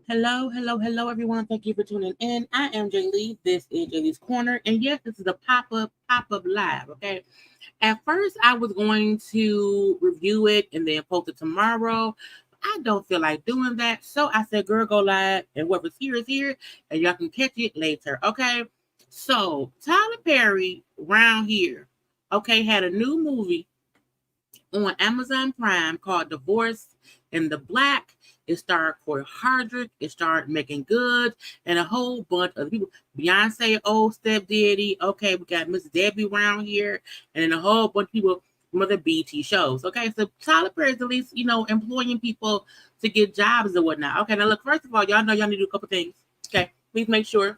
Hello, everyone. Thank you for tuning in. I am Jaylee. This is JayLeesCorner. And yes, this is a pop-up live, okay? At first, I was going to review it and then post it tomorrow. I don't feel like doing that. So I said, girl, go live. And whoever's here is here. And y'all can catch it later, okay? So Tyler Perry, round here, okay, had a new movie on Amazon Prime called Divorce in the Black. It starred Corey Hardrick. It starred Meagan Good and a whole bunch of people. Beyonce, old stepdaddy. Okay, we got Miss Debbie around here, and then a whole bunch of people from other BT shows. Okay, so Tyler Perry is at least, employing people to get jobs and whatnot. Okay, now look, first of all, y'all know y'all need to do a couple things. Okay, please make sure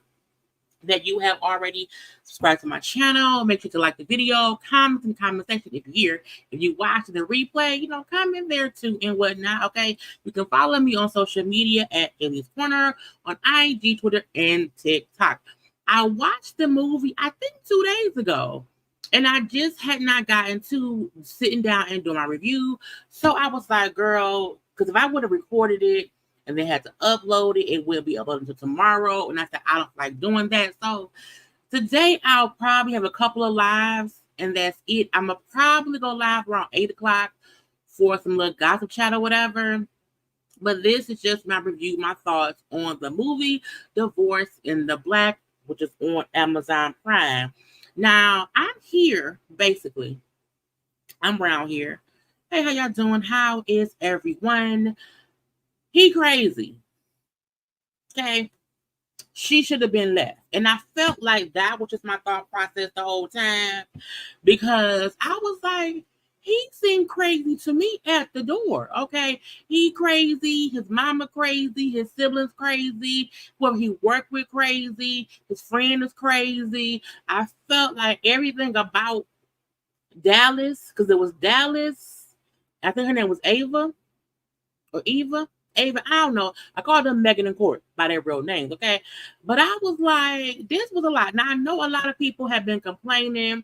that you have already subscribed to my channel. Make sure to like the video, comment in the comment section if you're here. If you watch the replay, comment there too and whatnot, okay? You can follow me on social media at JayLeesCorner on IG, Twitter, and TikTok. I watched the movie, I think 2 days ago, and I just had not gotten to sitting down and doing my review. So I was like, girl, because if I would have recorded it, and they had to upload it. It will be uploaded until tomorrow. And I said, I don't like doing that. So today I'll probably have a couple of lives, and that's it. I'm going to probably go live around 8 o'clock for some little gossip chat or whatever. But this is just my review, my thoughts on the movie Divorce in the Black, which is on Amazon Prime. Now, I'm here, basically. I'm around here. Hey, how y'all doing? How is everyone? He crazy. Okay. She should have been left. And I felt like that was just my thought process the whole time. Because I was like, he seemed crazy to me at the door. Okay. He crazy, his mama crazy, his siblings crazy, whoever he worked with crazy, his friend is crazy. I felt like everything about Dallas, because it was Dallas. I think her name was Ava or Eva. Ava, I don't know. I called them Meagan and Court by their real names, okay? But I was like, this was a lot. Now, I know a lot of people have been complaining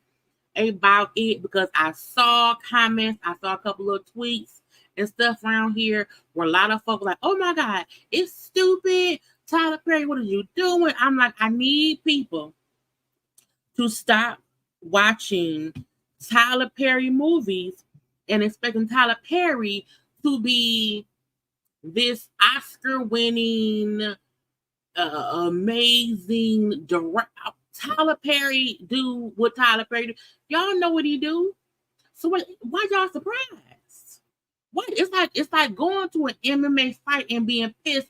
about it because I saw comments, I saw a couple of tweets and stuff around here where a lot of folks were like, oh my God, it's stupid. Tyler Perry, what are you doing? I'm like, I need people to stop watching Tyler Perry movies and expecting Tyler Perry to be this Oscar-winning, amazing director. Tyler Perry do what Tyler Perry do. Y'all know what he do. So why y'all surprised? What? It's like going to an MMA fight and being pissed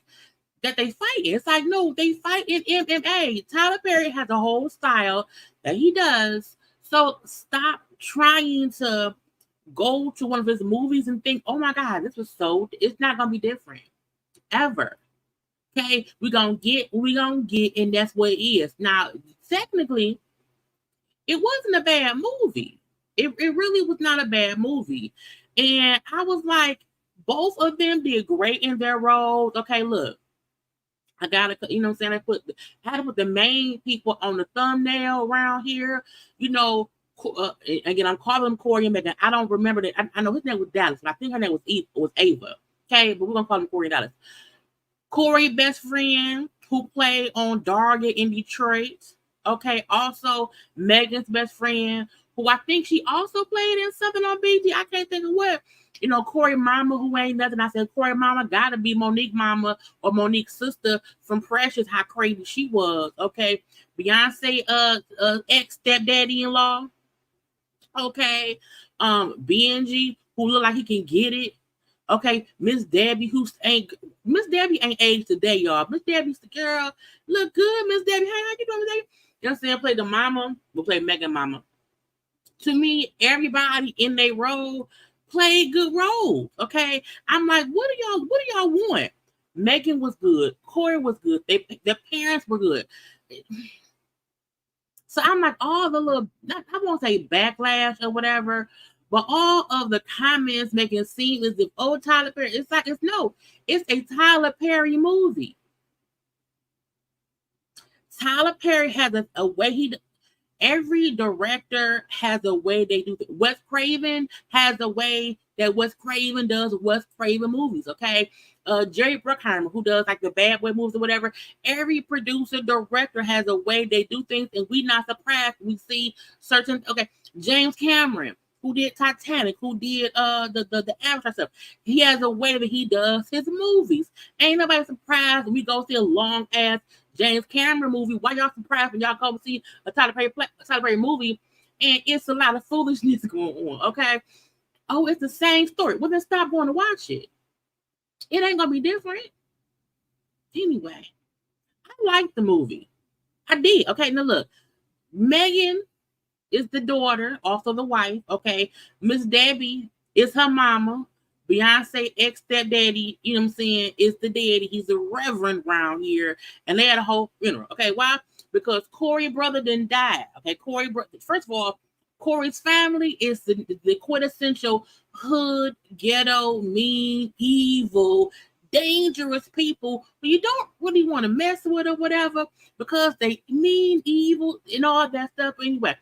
that they fight. It's like, no, they fight in MMA. Tyler Perry has a whole style that he does. So stop trying to go to one of his movies and think, oh my God, this was it's not gonna be different ever. Okay, we're gonna get, and that's what it is. Now, technically, it wasn't a bad movie. It really was not a bad movie. And I was like, both of them did great in their roles. Okay, look, I gotta, what I'm saying? I had to put the main people on the thumbnail around here. Again, I'm calling him Corey and Meagan. I don't remember that. I know his name was Dallas, but I think her name was Ava. Okay, but we're gonna call him Corey and Dallas. Corey, best friend, who played on Daria in Detroit. Okay, also Megan's best friend, who I think she also played in something on BT. I can't think of what. Corey Mama, who ain't nothing. I said Corey Mama gotta be Monique Mama or Monique's sister from Precious. How crazy she was. Okay, Beyonce, ex stepdaddy-in-law. Okay, BNG, who look like he can get it. Okay, Miss Debbie ain't aged today, y'all. Miss Debbie's the girl. Look good, Miss Debbie. Hey, how you doing, Miss Debbie? You know what I'm saying? Play the mama. We'll play Megan Mama. To me, everybody in their role played good roles. Okay. I'm like, what do y'all want? Megan was good. Corey was good. Their parents were good. So I'm like, all the little, I won't say backlash or whatever, but all of the comments making it seem as if, oh, Tyler Perry, it's a Tyler Perry movie. Tyler Perry has a way every director has a way they do. Wes Craven has a way that Wes Craven does Wes Craven movies, okay? Jerry Bruckheimer, who does like the Bad Boy movies or whatever. Every producer, director has a way they do things, and we not surprised. We see certain James Cameron, who did Titanic, who did the Avatar stuff. He has a way that he does his movies. Ain't nobody surprised when we go see a long ass James Cameron movie. Why y'all surprised when y'all go see a Tyler Perry movie and it's a lot of foolishness going on? Okay. Oh, it's the same story. Well, then stop going to watch it. It ain't gonna be different. Anyway, I liked the movie. I did. Okay, now look, Meagan is the daughter, also the wife. Okay, Miss Debbie is her mama. Beyonce ex-stepdaddy, you know what I'm saying, is the daddy. He's a reverend around here. And they had a whole funeral. Okay, why? Because Corey's brother didn't die. Okay, first of all, Corey's family is the quintessential hood, ghetto, mean, evil, dangerous people who you don't really want to mess with or whatever because they mean, evil, and all that stuff anyway.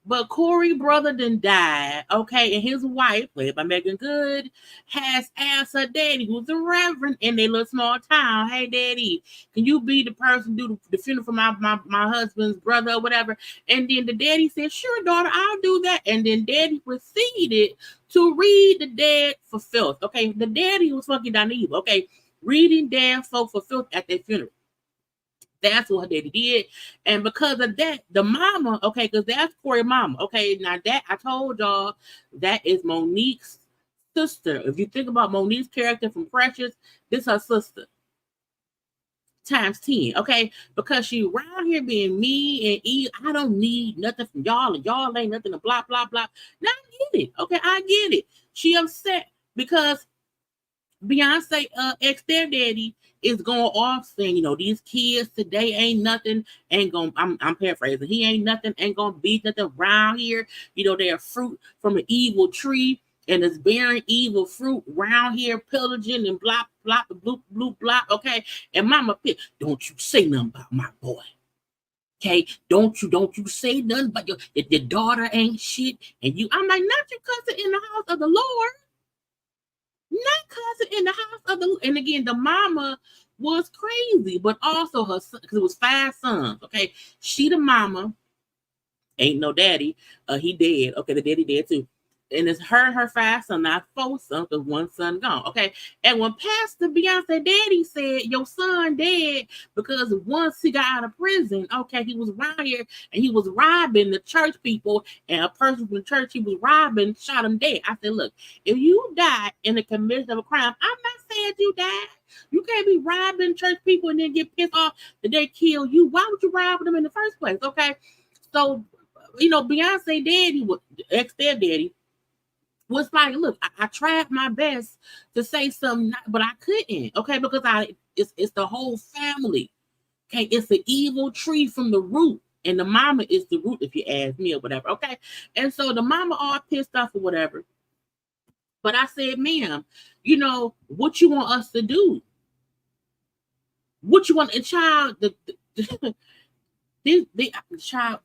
But Corey's brother done died, okay, and his wife, played by Meagan Good, has asked her daddy, who's a reverend in their little small town, hey, daddy, can you be the person to do the funeral for my husband's brother or whatever? And then the daddy said, sure, daughter, I'll do that. And then daddy proceeded to read the dead for filth, okay? The daddy was fucking naive, okay? Reading dead folk for filth at their funeral. That's what her daddy did. And because of that, the mama, okay, because that's Corey's mama. Okay, now that I told y'all that is Monique's sister. If you think about Monique's character from Precious, this is her sister. Times 10, okay? Because she around here being mean and evil. I don't need nothing from y'all, and y'all ain't nothing to blah, blah, blah. Now I get it. Okay, I get it. She upset because Beyonce ex-stepdaddy is going off saying, these kids today ain't nothing, ain't gonna, I'm paraphrasing, he ain't nothing, ain't gonna be nothing around here. They're fruit from an evil tree and it's bearing evil fruit around here, pillaging and blah, blah, bloop, bloop, blah, okay? And Mama Pitt, don't you say nothing about my boy. Okay, don't you say nothing about your daughter ain't shit. And I'm like, not your cousin in the house of the Lord. Not cousin in the house of the, and again, the mama was crazy, but also her son, because it was 5 sons. Okay, she the mama, ain't no daddy. He dead. Okay, the daddy dead too. And it's her 5 sons, not 4 sons, because 1 son gone. Okay, and when Pastor Beyonce daddy said your son dead because once he got out of prison, okay, he was around here and he was robbing the church people, and a person from the church he was robbing shot him dead. I said, look, if you die in the commission of a crime, I'm not saying you died. You can't be robbing church people and then get pissed off that they kill you. Why would you rob them in the first place? Okay, so Beyonce daddy, ex-stepdaddy, was like, look, I tried my best to say something, but I couldn't, okay, because it's the whole family, okay, it's an evil tree from the root, and the mama is the root, if you ask me or whatever, okay, and so the mama all pissed off or whatever, but I said, ma'am, what you want us to do? What you want? A child, the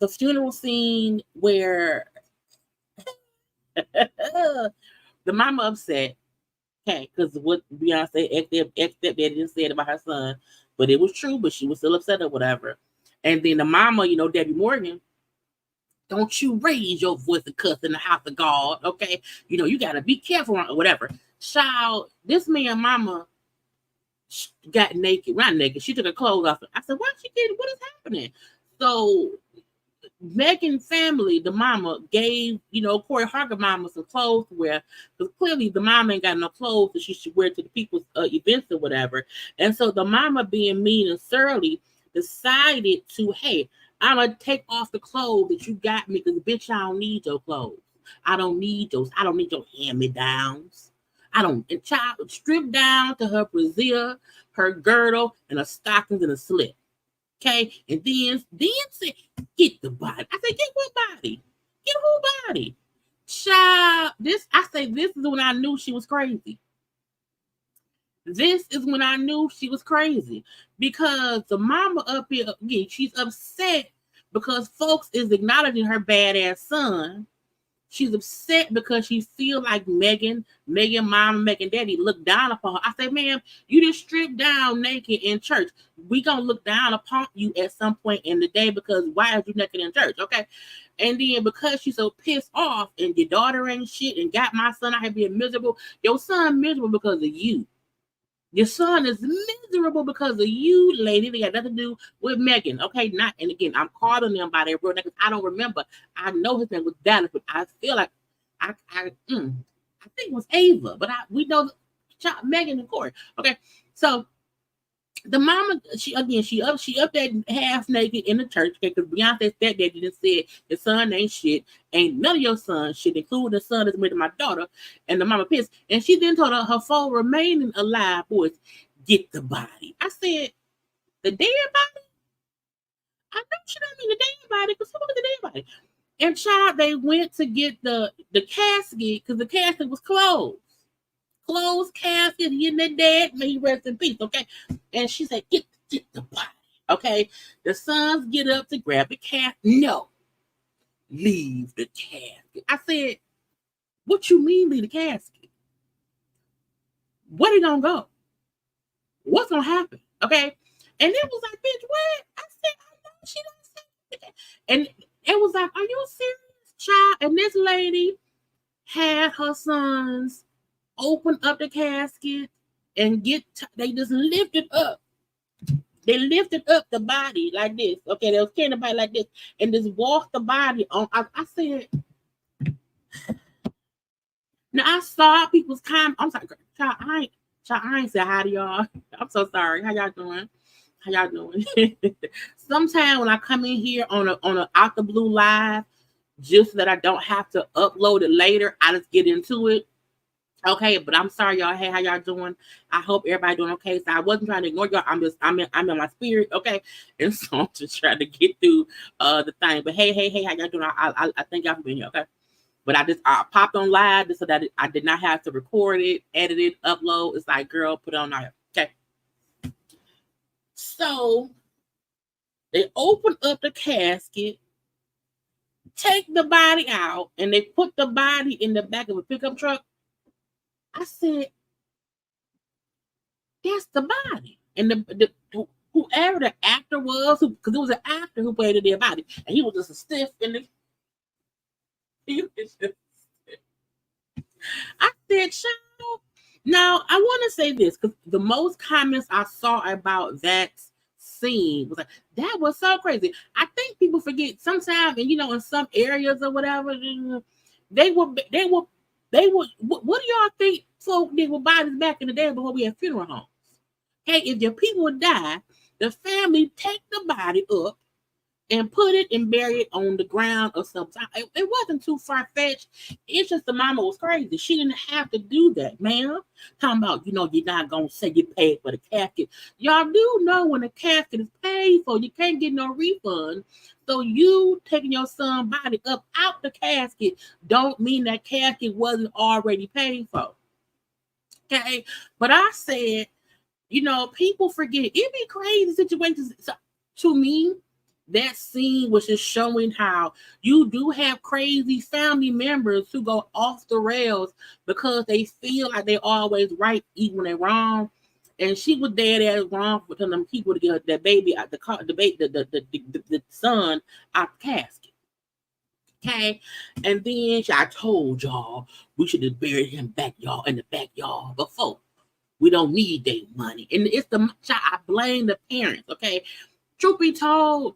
funeral scene where the mama upset, okay, because what Beyonce ex-stepdaddy said about her son, but it was true, but she was still upset or whatever. And then the mama, Debbie Morgan, don't you raise your voice and cuss in the house of God, okay? You got to be careful or whatever. Child, this man mama got naked, not naked, she took her clothes off. I said, what is happening? So Meagan family, the mama, gave, Corey Harker mama some clothes to wear, because clearly the mama ain't got no clothes that she should wear to the people's events or whatever. And so the mama, being mean and surly, decided to, hey, I'm going to take off the clothes that you got me, because bitch, I don't need your clothes. I don't need those. I don't need your hand-me-downs. And child stripped down to her brassiere, her girdle, and her stockings and a slip. Okay, and then say, get the body. I said, get what body? Get who body? Child, this is when I knew she was crazy. This is when I knew she was crazy. Because the mama up here, again, she's upset because folks is acknowledging her badass son She's upset because she feel like Meagan mom, and Meagan daddy look down upon her. I say, ma'am, you just stripped down naked in church. We gonna look down upon you at some point in the day because why are you naked in church? Okay. And then because she's so pissed off and your daughter ain't shit and got my son out here being miserable, your son miserable because of you. Your son is miserable because of you, lady. They got nothing to do with Meagan. Okay, not, and again, I'm calling them by their real name because I don't remember. I know his name was Dallas, but I feel like I think it was Ava, but we know Meagan and Corey. Okay, so the mama, she up there half naked in the church because Beyonce's stepdad didn't say your son ain't shit, ain't none of your son shit, including the son that's married to my daughter, and the mama pissed. And she then told her 4 remaining alive boys, get the body. I said, the dead body? I know she don't mean the dead body because who was the dead body? And child, they went to get the casket because the casket was closed. Closed casket, he and their dad, may he rest in peace, okay? And she said, get the body, okay? The sons get up to grab the casket. No, leave the casket. I said, what you mean leave the casket? Where they gonna go? What's gonna happen, okay? And it was like, bitch, what? I said, I know she don't say. And it was like, are you serious, child? And this lady had her sons open up the casket and they just lifted up. They lifted up the body like this. Okay, they was carrying the body like this and just walked the body on. I said, now I saw people's comment. I'm sorry, child, I ain't say hi to y'all. I'm so sorry. How y'all doing? How y'all doing? Sometimes when I come in here on a out the blue live, just so that I don't have to upload it later, I just get into it. Okay, but I'm sorry, y'all. Hey, how y'all doing? I hope everybody doing okay. So I wasn't trying to ignore y'all. I'm in my spirit, okay? And so I'm just trying to get through the thing. But hey, how y'all doing? I thank y'all for being here, okay? But I popped on live just so that I did not have to record it, edit it, upload. It's like, girl, put it on there. Okay. So they open up the casket, take the body out, and they put the body in the back of a pickup truck. I said, that's the body. And the whoever the actor was, because it was an actor who played their body, and he was just a stiff in the. I said, child. Now I want to say this because the most comments I saw about that scene was like, that was so crazy. I think people forget sometimes, and in some areas or whatever, they were. What do y'all think folk did with bodies back in the day before we had funeral homes? Hey, if your people die, the family take the body up and put it and bury it on the ground or something. It wasn't too far-fetched. It's just the mama was crazy. She didn't have to do that, ma'am. Talking about, you're not going to say you paid for the casket. Y'all do know when the casket is paid for, you can't get no refund. So you taking your son's body up out the casket don't mean that casket wasn't already paid for. Okay? But I said, people forget. It be crazy situations. So, to me, that scene was just showing how you do have crazy family members who go off the rails because they feel like they're always right, even when they're wrong. And she was dead as wrong for telling them people to get that baby out the son out the casket. Okay, and then I told y'all we should have buried him in the backyard before. We don't need their money. And it's I blame the parents, okay? Truth be told,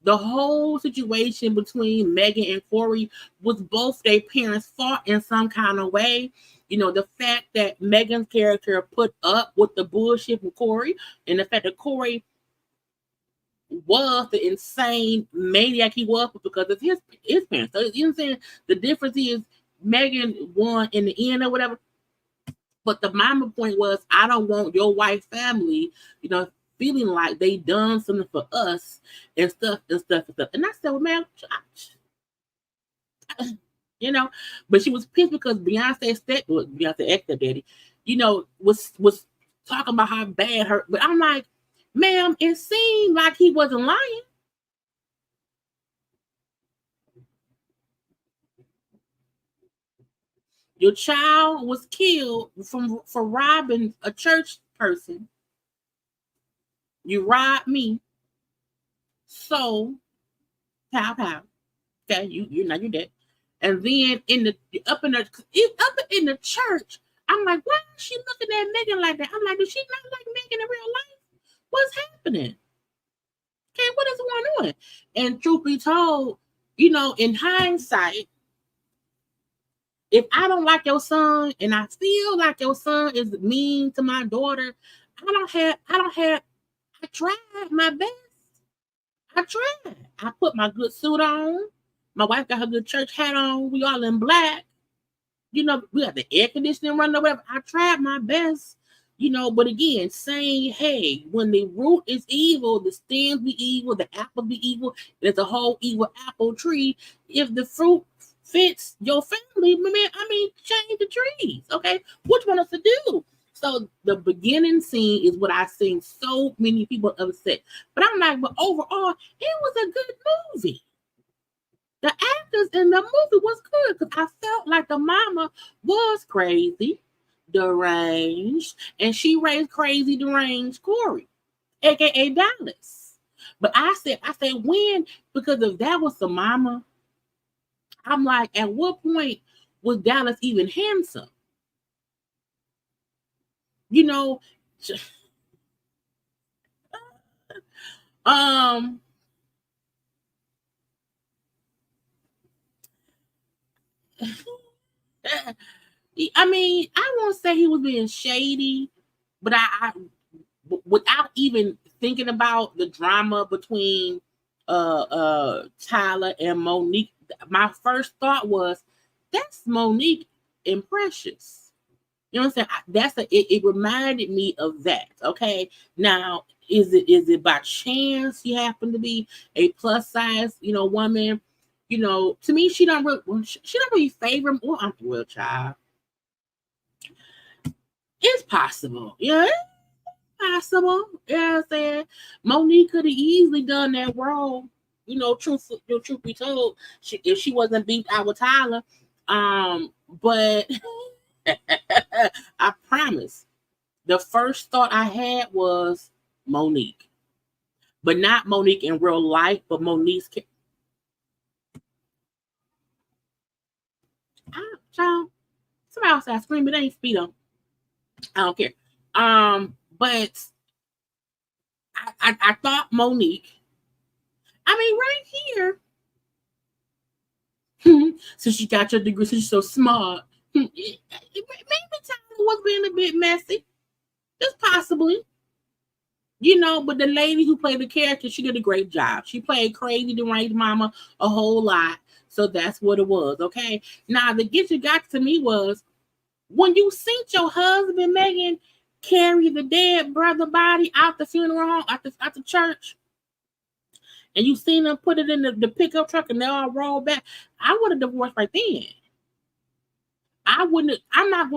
the whole situation between Meagan and Corey was both their parents' fault in some kind of way. The fact that Meagan's character put up with the bullshit with Corey, and the fact that Corey was the insane maniac he was because of his parents. So, you know what I'm saying? The difference is Meagan won in the end or whatever. But the mama point was, I don't want your white family, feeling like they done something for us and stuff. And I said, well, man, but she was pissed because Beyonce ex-daddy, was talking about how bad her. But I'm like, ma'am, it seemed like he wasn't lying. Your child was killed for robbing a church person. You robbed me. So, pow pow. Okay, you're not your dead. And then up in the church, I'm like, why is she looking at Meagan like that? I'm like, does she not like Meagan in real life? What's happening? Okay, what is going on? And truth be told, in hindsight, if I don't like your son and I feel like your son is mean to my daughter, I tried my best. I tried. I put my good suit on. My wife got her good church hat on. We all in black. We got the air conditioning running or whatever. I tried my best. But again, saying, hey, when the root is evil, the stems be evil, the apple be evil, there's a whole evil apple tree. If the fruit fits your family, change the trees. Okay? What you want us to do? So the beginning scene is what I've seen so many people upset. But I'm like, but overall, it was a good movie. The actors in the movie was good because I felt like the mama was crazy, deranged, and she raised crazy, deranged Corey, aka Dallas. But I said when, because if that was the mama, I'm like, at what point was Dallas even handsome? I won't say he was being shady, but I without even thinking about the drama between Tyler and Monique, my first thought was, that's Monique and Precious. You know what I'm saying? It reminded me of that. Okay, now is it by chance she happened to be a plus size woman? To me, she don't really favor. Well, I'm a real child. It's possible. Yeah, it's possible. You know what I'm saying? Monique could have easily done that role. Truth be told, if she wasn't beat out with Tyler. But I promise, the first thought I had was Monique. But not Monique in real life, but Monique's. Child, somebody else I scream, it ain't Speedo. I don't care. But I thought Monique. Right here. Since she got your degree, since she's so smart. Maybe Tyler was being a bit messy. Just possibly. But the lady who played the character, she did a great job. She played crazy deranged mama a whole lot. So that's what it was, okay? Now, the get you got to me was, when you seen your husband, Meagan, carry the dead brother body out the funeral home, out the church, and you seen them put it in the pickup truck and they all roll back, I would have divorced right then. I'm not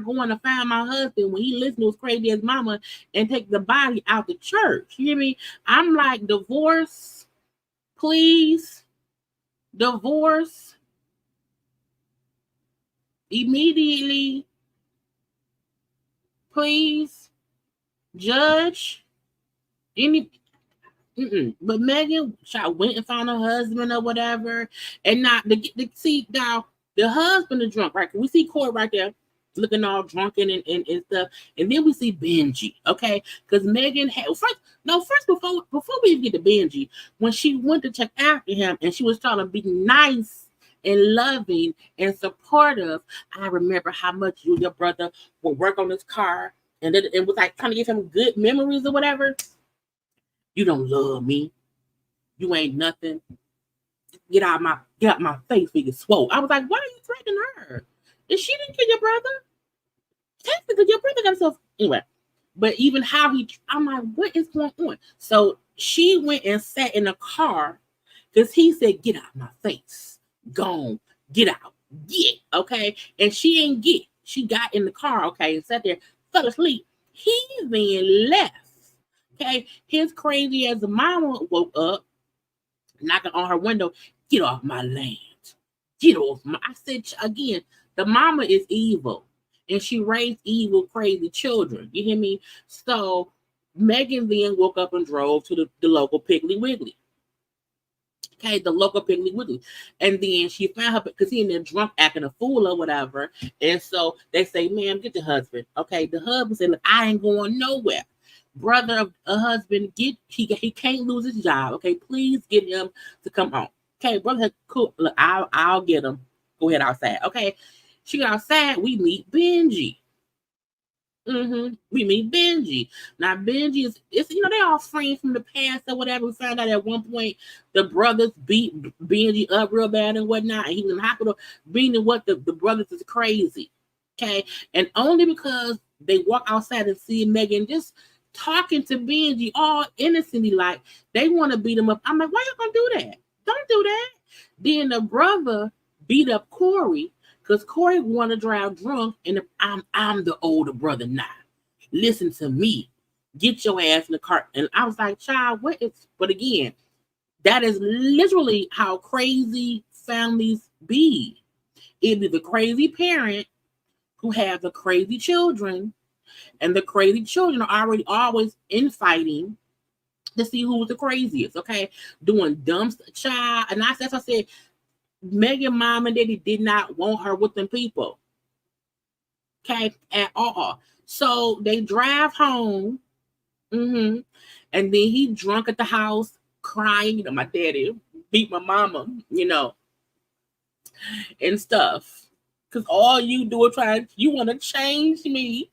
going to find my husband when he listens to his crazy ass mama and take the body out the church. You hear me? I'm like, divorce, please. Divorce immediately, please. Judge any. But Meagan, she went and found her husband or whatever, and not see now the husband is drunk, right? We see Corey right there looking all drunken and stuff, and then we see Benji, okay? Because Meagan had first before we even get to Benji, when she went to check after him and she was trying to be nice and loving and supportive, I remember how much you and your brother would work on his car and it was like trying to give him good memories or whatever. You don't love me. You ain't nothing. Get out my face, big swole. I was like, why are you threatening her? If she didn't kill your brother, technically your brother got himself anyway. But even how I'm like, what is going on? So she went and sat in a car because he said, get out my face. Gone. Get out. Get. Okay. And she ain't get. She got in the car, okay, and sat there, fell asleep. He then left. Okay. His crazy as a mama woke up, knocking on her window, get off my land. Get off my. I said again, the mama is evil, and she raised evil, crazy children. You hear me? So Meagan then woke up and drove to the local Piggly Wiggly. Okay, the local Piggly Wiggly. And then she found her because he in there drunk acting a fool or whatever. And so they say, ma'am, get your husband. Okay, the husband said, look, I ain't going nowhere. Brother of a husband, he can't lose his job. Okay, please get him to come home. Okay, brother, cool. Look, I'll get him. Go ahead outside. Okay. She got outside, we meet Benji. We meet Benji. Now Benji is it's they all friends from the past or whatever. We found out at one point the brothers beat Benji up real bad and whatnot, and he was in the hospital. Meaning what the brothers is crazy. Okay. And only because they walk outside and see Meagan just talking to Benji all innocently, like they want to beat him up. I'm like, why you gonna do that? Don't do that. Then the brother beat up Corey because Corey want to drive drunk, and I'm the older brother now. Listen to me. Get your ass in the car. And I was like, child, what is? But again, that is literally how crazy families be. It is the crazy parent who have the crazy children, and the crazy children are already always infighting to see who was the craziest. Okay, doing dumb child, and that's what I said. Meagan mom and daddy did not want her with them people. Okay, at all. So they drive home. And then he drunk at the house, crying. My daddy beat my mama, and stuff. Because all you do is you want to change me.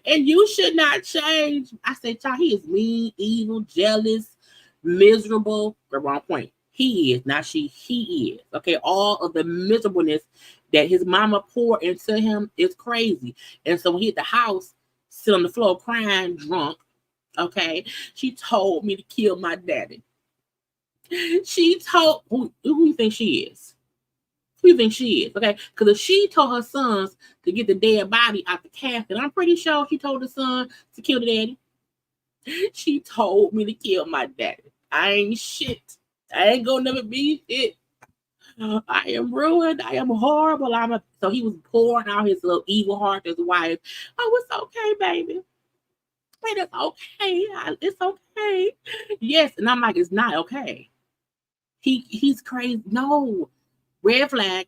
And you should not change. I said, child, he is mean, evil, jealous, miserable. The wrong point. He is, not she. He is. Okay, all of the miserableness that his mama poured into him is crazy. And so when he at the house, sit on the floor crying, drunk. Okay, she told me to kill my daddy. She told who you think she is? Who you think she is? Okay, because if she told her sons to get the dead body out the casket, I'm pretty sure she told the son to kill the daddy. She told me to kill my daddy. I ain't shit. I ain't gonna never be shit. I am ruined. I am horrible. So he was pouring out his little evil heart to his wife. Oh, it's okay, baby. Wait, it's okay. It's okay. Yes, and I'm like, it's not okay. He's crazy. No, red flag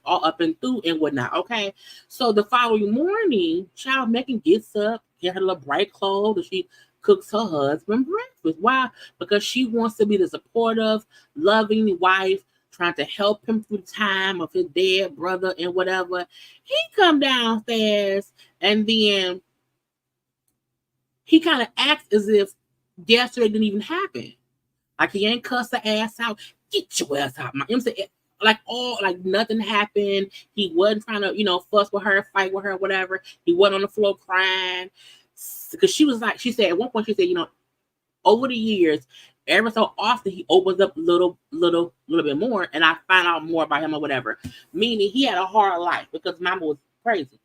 all up and through and whatnot. Okay, so the following morning, child Meagan gets up, get her little bright clothes, and she cooks her husband breakfast. Why? Because she wants to be the supportive, loving wife, trying to help him through the time of his dead brother and whatever. He come downstairs and then he kind of acts as if yesterday didn't even happen. Like he ain't cuss her ass out. Get your ass out, my. Like nothing happened. He wasn't trying to, fuss with her, fight with her, whatever. He wasn't on the floor crying. Because she was like, she said at one point, she said, over the years, every so often he opens up a little bit more, and I find out more about him or whatever. Meaning he had a hard life because mama was crazy.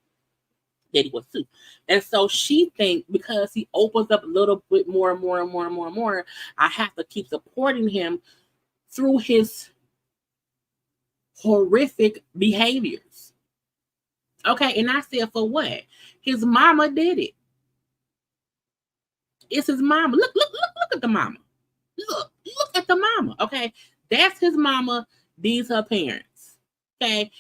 Daddy was too. And so she think because he opens up a little bit more and more and more and more and more, I have to keep supporting him through his horrific behaviors. Okay, and I said, for what? His mama did it. It's his mama. Look at the mama. Look at the mama. Okay, that's his mama. These her parents. Okay,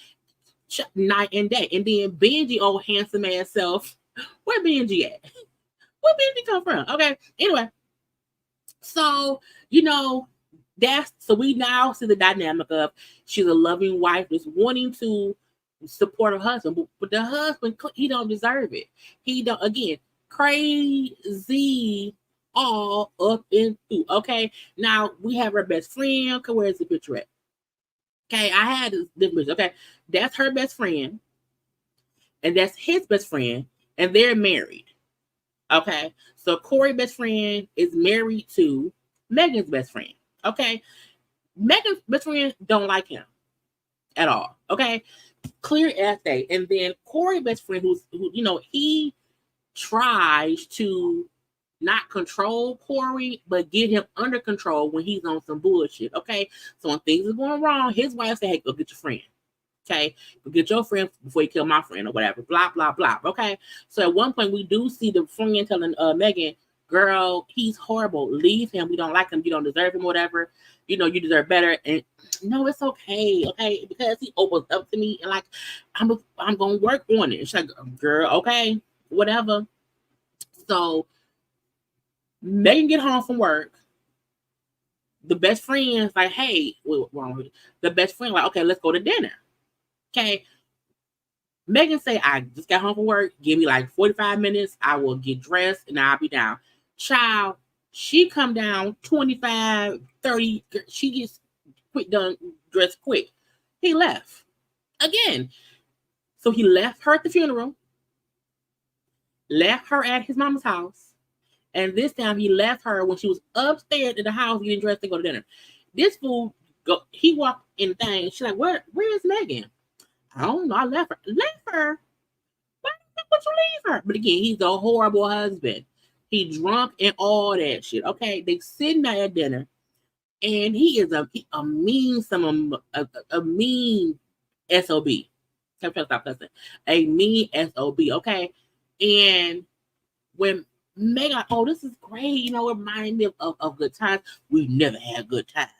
night and day. And then Benji, old handsome ass self. Where Benji at? Where Benji come from? Okay. Anyway, so so we now see the dynamic of she's a loving wife that's wanting to support her husband, but the husband, he don't deserve it. He don't, again, crazy all up and through. Okay, now we have her best friend. Okay, where's the picture at? Okay, I had this picture. Okay, that's her best friend, and that's his best friend, and they're married. Okay, so Corey's best friend is married to Megan's best friend. Okay, Megan's best friend don't like him at all. Okay, clear as day. And then Corey's best friend, who he tries to not control Corey, but get him under control when he's on some bullshit. Okay. So when things are going wrong, his wife said, hey, go get your friend. Okay. Go get your friend before you kill my friend or whatever. Blah, blah, blah. Okay. So at one point we do see the friend telling Meagan, girl, he's horrible. Leave him. We don't like him. You don't deserve him, whatever. You know, you deserve better. And no, it's okay. Okay. Because he opens up to me and like, I'm going to work on it. She's like, girl, okay, whatever. So Meagan get home from work. The best friend's like, hey, the best friend like, okay, let's go to dinner. Okay. Meagan say, I just got home from work. Give me like 45 minutes. I will get dressed and I'll be down. Child, she come down 25, 30. She gets quick done, dressed quick. He left. Again. So he left her at the funeral. Left her at his mama's house. And this time he left her when she was upstairs in the house getting dressed to go to dinner. This fool, he walked in the thing. She's like, where is Meagan? I don't know. I left her. Left her? Why would you leave her? But again, he's a horrible husband. He drunk and all that shit. Okay, they sitting there at dinner, and he is a mean SOB. Stop cussing. A mean SOB. Okay, and when Megan, oh, this is great. You know, it reminded me of good times. We never had good times.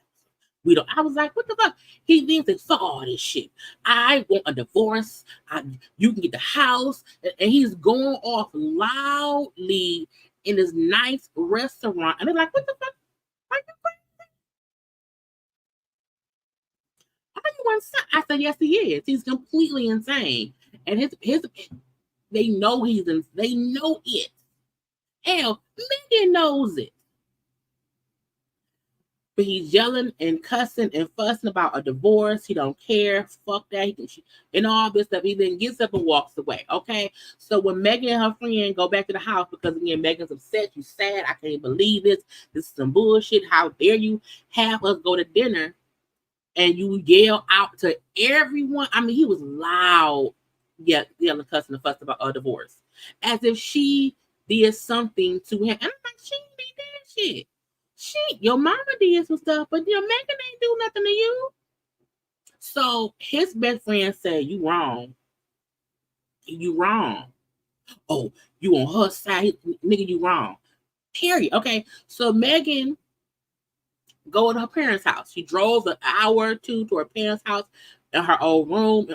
We don't. I was like, what the fuck? He then said, fuck all this shit. I want a divorce. You can get the house. And he's going off loudly in this nice restaurant. And they're like, what the fuck? Are you crazy? Are you insane? I said, yes, he is. He's completely insane. And his they know they know it. Hell, Meagan knows it. But he's yelling and cussing and fussing about a divorce. He don't care. Fuck that. And all this stuff. He then gets up and walks away. Okay? So when Meagan and her friend go back to the house, because again, Megan's upset. She's sad. I can't believe this. This is some bullshit. How dare you have us go to dinner and you yell out to everyone? I mean, he was loud. Yeah, yelling, cussing, and fussing about a divorce. As if she did something to him. And I'm like, she did that shit. Your mama did some stuff, but your Meagan ain't do nothing to you. So his best friend said, you wrong. You wrong. Oh, you on her side. Nigga, you wrong. Period. Okay. So Meagan go to her parents' house. She drove an hour or two to her parents' house in her old room.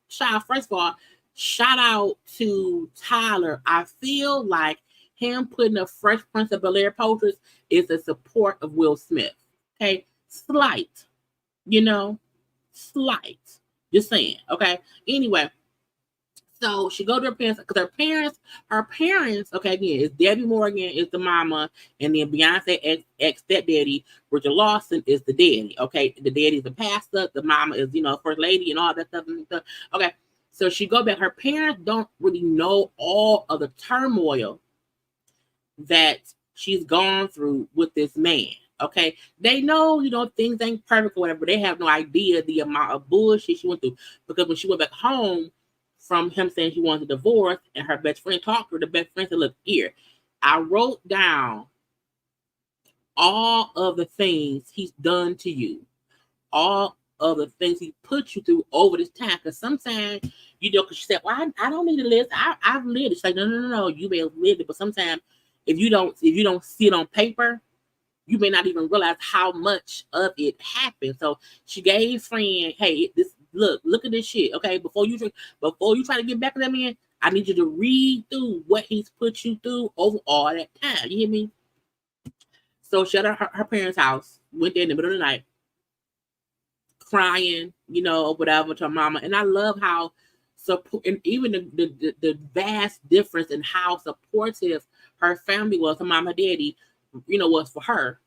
Child, first of all, shout out to Tyler. I feel like him putting a Fresh Prince of Bel-Air posters is a support of Will Smith. Okay? Slight. You know? Slight. Just saying. Okay? Anyway. So she go to her parents, because her parents, okay, again, is Debbie Morgan is the mama, and then Beyonce ex stepdaddy, Richard Lawson is the daddy. Okay? The daddy is the pastor, the mama is, first lady and all that stuff. Okay. So she go back. Her parents don't really know all of the turmoil that she's gone through with this man. Okay. They know, things ain't perfect or whatever, but they have no idea the amount of bullshit she went through. Because when she went back home from him saying he wanted a divorce and her best friend talked to her, the best friend said, look, here, I wrote down all of the things he's done to you. All of the things he put you through over this time. Because sometimes, because she said, well, I don't need a list. I've lived it. She's like, no, you may have lived it. But sometimes if you don't see it on paper, you may not even realize how much of it happened. So she gave friend, hey, look at this shit. Okay, before you try to get back to that man, I need you to read through what he's put you through over all that time. You hear me? So she at her parents' house, went there in the middle of the night, crying, or whatever, to her mama. And I love how and even the vast difference in how supportive her family was, her mom, her daddy, was for her,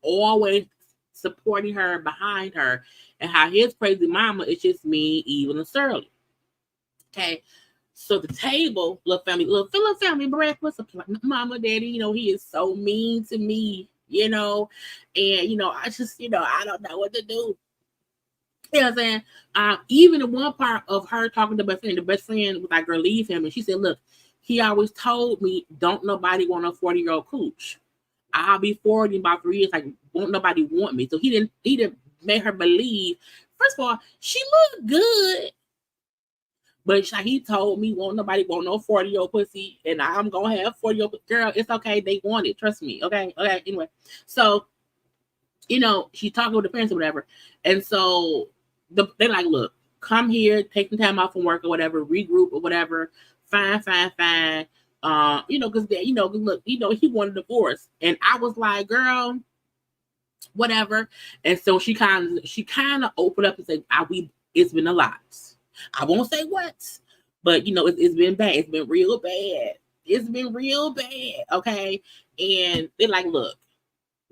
always supporting her, behind her, and how his crazy mama is just mean, evil, and surly. Okay, so the table, little family breakfast, mama, daddy, he is so mean to me, and I just, I don't know what to do. You know what I'm saying? Even in one part of her talking to the best friend was like, girl, leave him. And she said, look, he always told me, don't nobody want a 40-year-old cooch. I'll be 40 in about 3 years. Like, won't nobody want me? So he didn't make her believe. First of all, she looked good. But like he told me, won't nobody want no 40-year-old pussy, and I'm gonna have 40-year-old girl. It's okay, they want it. Trust me. Okay. Anyway, so she's talking with the parents or whatever, and so they're like, look, come here, take some time off from work or whatever, regroup or whatever. Fine. Because look, he wanted a divorce, and I was like, girl, whatever. And so she kind of opened up and said, it's been a lot. I won't say what, but it's been bad. It's been real bad. It's been real bad. Okay. And they're like, look,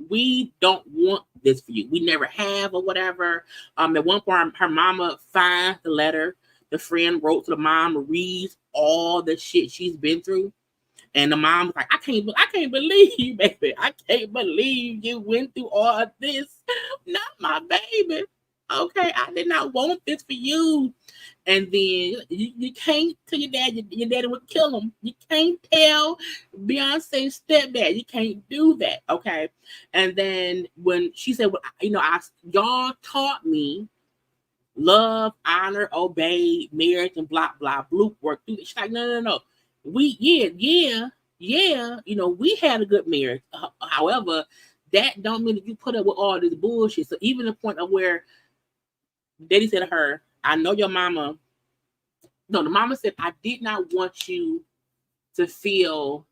we don't want this for you. We never have or whatever. At one point, her mama finds the letter the friend wrote to the mom, reads all the shit she's been through. And the mom was like, I can't believe you, baby. I can't believe you went through all of this. Not my baby. Okay, I did not want this for you. And then you can't tell your dad, your daddy would kill him. You can't tell Beyonce's stepdad. You can't do that. Okay. And then when she said, well, y'all taught me love, honor, obey, marriage, and blah, blah, bloop work through. She's like, no. We we had a good marriage. However, that don't mean that you put up with all this bullshit. So even the point of where Daddy said to her, I know your mama. No, the mama said, I did not want you to feel.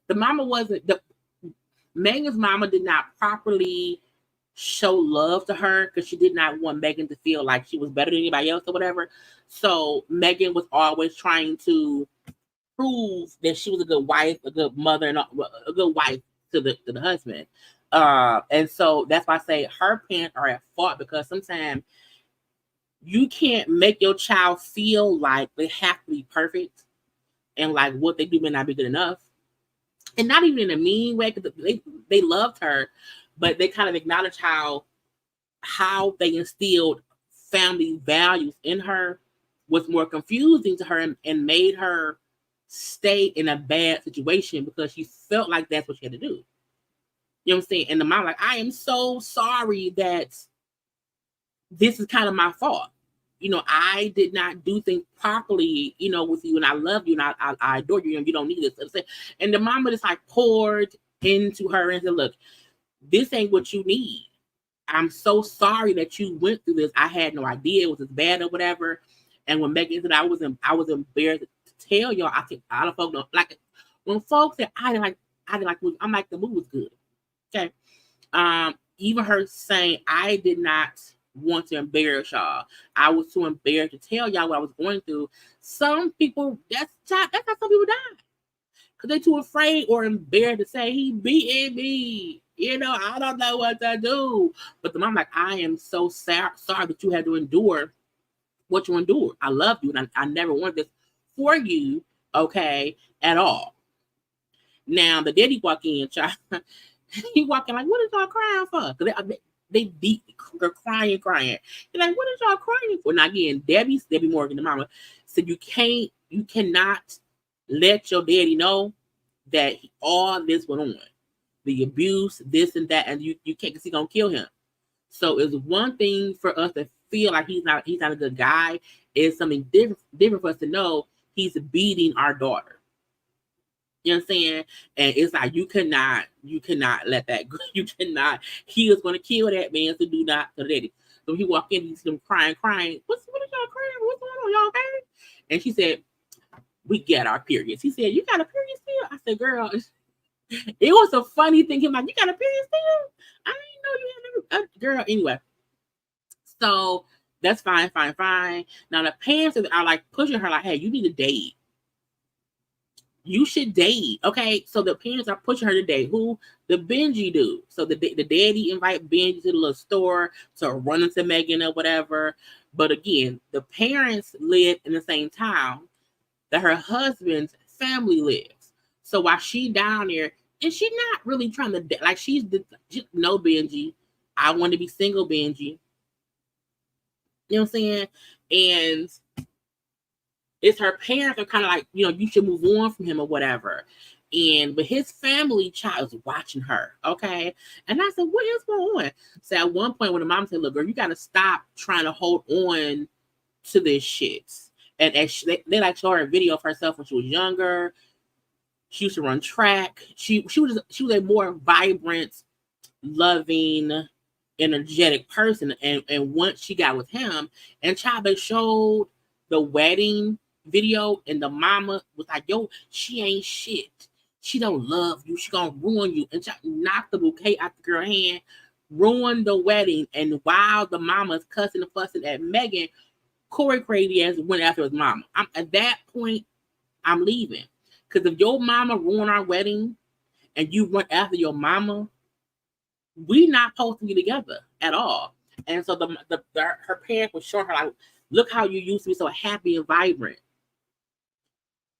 The mama Megan's mama did not properly show love to her because she did not want Megan to feel like she was better than anybody else or whatever. So Megan was always trying to prove that she was a good wife, a good mother, and a good wife to the husband. And so that's why I say her parents are at fault, because sometimes you can't make your child feel like they have to be perfect and like what they do may not be good enough. And not even in a mean way, because they loved her, but they kind of acknowledge how they instilled family values in her was more confusing to her and made her stay in a bad situation because she felt like that's what she had to do. You know what I'm saying? And the mom like, I am so sorry that this is kind of my fault. I did not do things properly, with you, and I love you, and I adore you, and you don't need this. And the mama just like poured into her and said, look, this ain't what you need. I'm so sorry that you went through this. I had no idea it was as bad or whatever. And when Megan said I was embarrassed to tell y'all, I think a lot of folks don't like it. When folks said I didn't like, I'm like, the movie was good. Okay. Even her saying I did not want to embarrass y'all. I was too embarrassed to tell y'all what I was going through. Some people, that's how some people die. Because they're too afraid or embarrassed to say he beating me. I don't know what to do. But the mom like, I am so sorry that you had to endure what you endured. I love you, and I never wanted this for you, okay, at all. Now the daddy walk in, child. He walk in like, what is y'all crying for? Because they deep, they're crying. They're like, what is y'all crying for? Now again, Debbie Morgan, the mama, said you cannot let your daddy know that all this went on. The abuse, this and that, and you can't, because he's gonna kill him. So it's one thing for us to feel like he's not a good guy. It's something different for us to know he's beating our daughter. You know what I'm saying? And it's like you cannot let that go. You cannot. He is gonna kill that man, so do not to daddy. So he walked in, he see them crying. What is y'all crying? What's going on, y'all okay? And she said, we get our periods. He said, you got a period still? I said, girl, it was a funny thing. Him like, you got a period still? I didn't know you had a girl. Anyway, so that's fine. Now the parents are like pushing her like, hey, you need to date. You should date. Okay, so the parents are pushing her to date. Who? The Benji dude. So the daddy invite Benji to the little store to run into Megan or whatever. But again, the parents live in the same town that her husband's family lives. So while she down there, and she's not really trying to like, she's no Benji. I want to be single Benji. You know what I'm saying? And it's her parents are kind of like, you should move on from him or whatever. But his family child is watching her, okay? And I said, what is going on? So at one point when the mom said, look, girl, you got to stop trying to hold on to this shit. And they like show her a video of herself when she was younger. She used to run track. She was a more vibrant, loving, energetic person. And once she got with him, and child, they showed the wedding video, and the mama was like, yo, she ain't shit. She don't love you. She gonna ruin you. And child knocked the bouquet out the girl's hand, ruined the wedding. And while the mama's cussing and fussing at Meagan, Corey crazy ass went after his mama. At that point, I'm leaving. Because if your mama ruined our wedding and you run after your mama, we not supposed to be together at all. And so her parents were showing her, like, look how you used to be so happy and vibrant.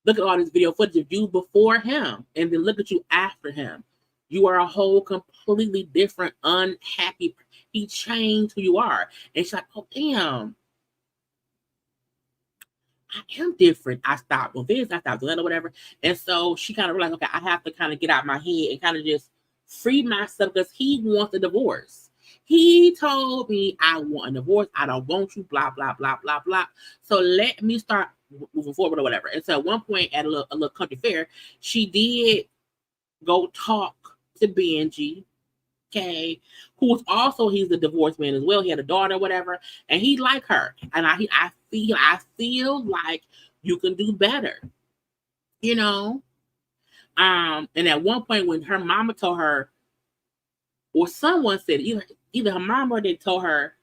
Look at all this video footage of you before him, and then look at you after him. You are a whole completely different, unhappy. He changed who you are. And she's like, oh, damn. I am different. I stopped doing this, I stopped doing that or whatever. And so she kind of realized, okay, I have to kind of get out my head and kind of just free myself because he wants a divorce. He told me, I want a divorce. I don't want you, blah, blah, blah, blah, blah. So let me start moving forward or whatever. And so at one point at a little country fair, she did go talk to Benji, okay, who was also, he's a divorced man as well. He had a daughter or whatever, and he liked her. And I feel like you can do better, And at one point when her mama told her, or someone said, either her mama or they told her,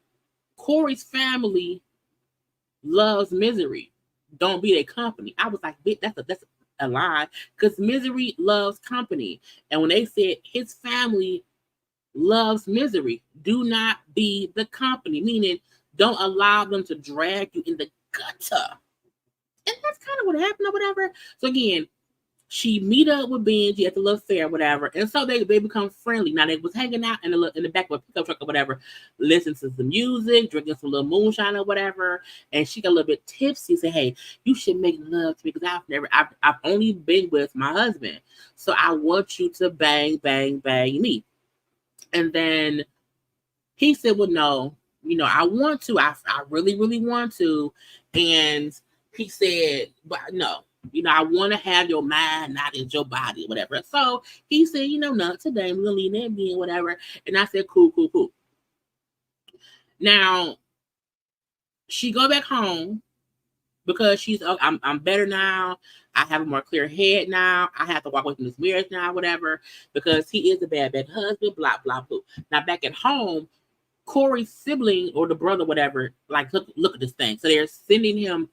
Corey's family loves Misery. Don't be their company. I was like, that's a lie, because Misery loves company. And when they said his family loves Misery, do not be the company, meaning don't allow them to drag you in the gutter. And that's kind of what happened or whatever. So again, she meet up with Benji at the little fair, whatever, and so they become friendly. Now they was hanging out in the back of a pickup truck or whatever, listening to some music, drinking some little moonshine or whatever. And she got a little bit tipsy. Said, "Hey, you should make love to me because I've only been with my husband, so I want you to bang me." And then he said, "Well, no, I want to. I really want to." And he said, "But no. I want to have your mind, not in your body, whatever." So he said, not today. I'm going to leave that being, whatever. And I said, cool. Now, she go back home because she's, I'm better now. I have a more clear head now. I have to walk away from this marriage now, whatever, because he is a bad husband, blah, blah, blah. Now, back at home, Corey's sibling or the brother, whatever, like, look at this thing. So they're sending him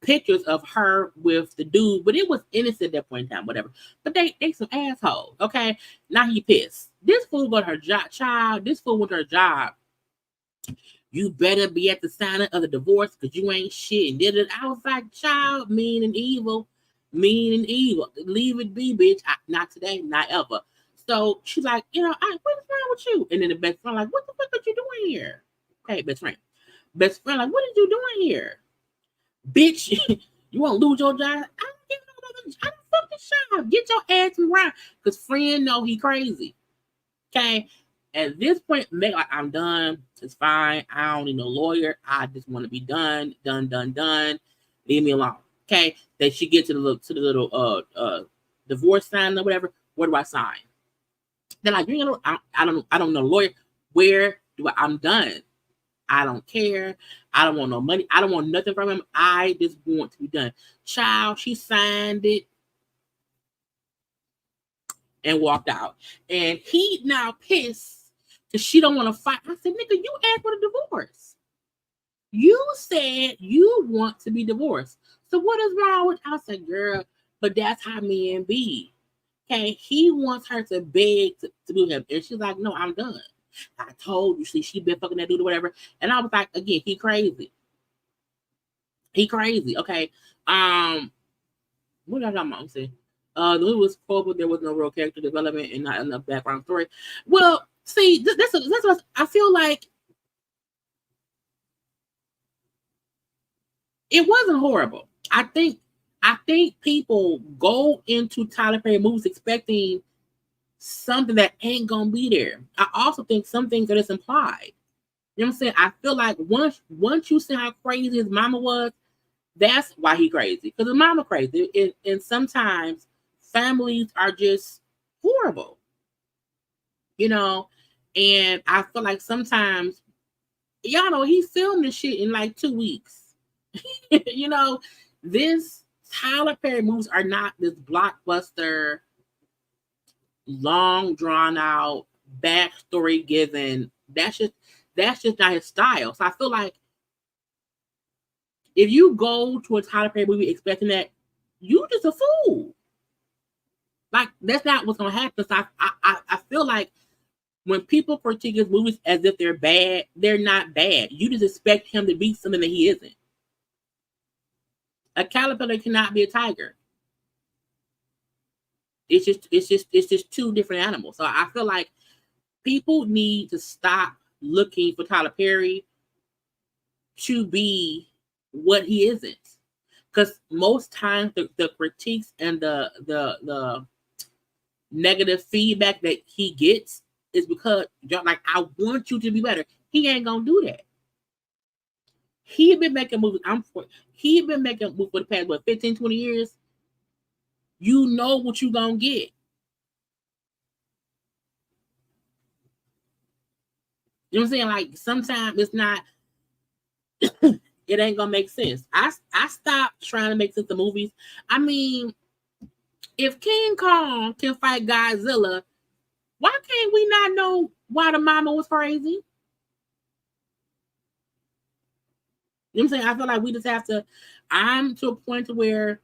pictures of her with the dude, but it was innocent at that point in time, whatever. But they some assholes, okay? Now he pissed. This fool got her job, child. This fool went to her job. You better be at the signing of the divorce because you ain't shit. And did it. I was like, child, mean and evil. Leave it be, bitch. Not today, not ever. So she's like, what is wrong with you? And then the best friend like, what the fuck are you doing here? Okay, best friend like, what are you doing here? Bitch, you want to lose your job? I don't give no other. I don't fuck this job. Get your ass around, because friend know he crazy. Okay. At this point, like, I'm done. It's fine. I don't need no lawyer. I just want to be done. Leave me alone. Okay. Then she gets to the little divorce sign or whatever. Where do I sign? They're like, I don't know lawyer. Where do I'm done. I don't care. I don't want no money. I don't want nothing from him. I just want to be done. Child, she signed it and walked out. And he now pissed because she don't want to fight. I said, nigga, you asked for the divorce. You said you want to be divorced. So what is wrong with? I said, girl, but that's how men be. Okay, he wants her to beg to be with him. And she's like, no, I'm done. I told you, she been fucking that dude or whatever. And I was like, again, he crazy. Okay. What did I talk about? The movie was cool, but there was no real character development and not enough background story. Well, see, that's what I feel like. It wasn't horrible. I think people go into Tyler Perry movies expecting something that ain't gonna be there. I also think some things are just implied. You know what I'm saying? I feel like once you see how crazy his mama was, that's why he crazy. Because his mama crazy. And sometimes families are just horrible. You know? And I feel like sometimes, y'all know, he filmed this shit in like 2 weeks. You know, this Tyler Perry movies are not this blockbuster, long drawn out, backstory given. That's just not his style. So I feel like if you go to a Tyler Perry movie expecting that, you just a fool. Like, that's not what's gonna happen. So I feel like when people critique his movies as if they're bad, they're not bad. You just expect him to be something that he isn't. A caterpillar cannot be a tiger. It's just two different animals. So I feel like people need to stop looking for Tyler Perry to be what he isn't. Because most times the critiques and the negative feedback that he gets is because, like, I want you to be better. He ain't gonna do that. He been making movies. He been making movies for the past 15, 20 years. You know what you gonna get. You know what I'm saying? Like, sometimes it's not. It ain't gonna make sense. I stopped trying to make sense of movies. I mean, if King Kong can fight Godzilla, why can't we not know why the mama was crazy? You know what I'm saying? I feel like we just have to. I'm to a point to where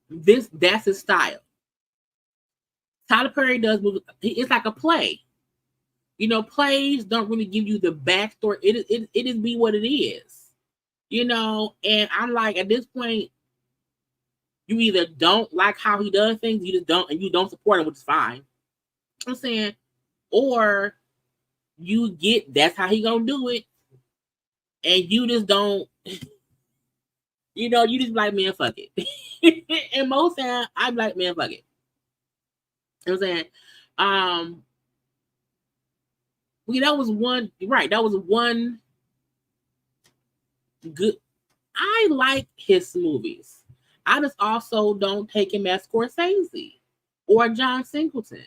that's his style. Tyler Perry does movies. It's like a play. You know, plays don't really give you the backstory. It is be what it is. You know, and I'm like, at this point, you either don't like how he does things, you just don't, and you don't support him, which is fine. I'm saying, or you get that's how he gonna do it, and you just don't. You know, you just like, man, fuck it. And most times, I'm like, man, fuck it. You know what I'm saying? That was one, right? That was one good. I like his movies. I just also don't take him as Scorsese or John Singleton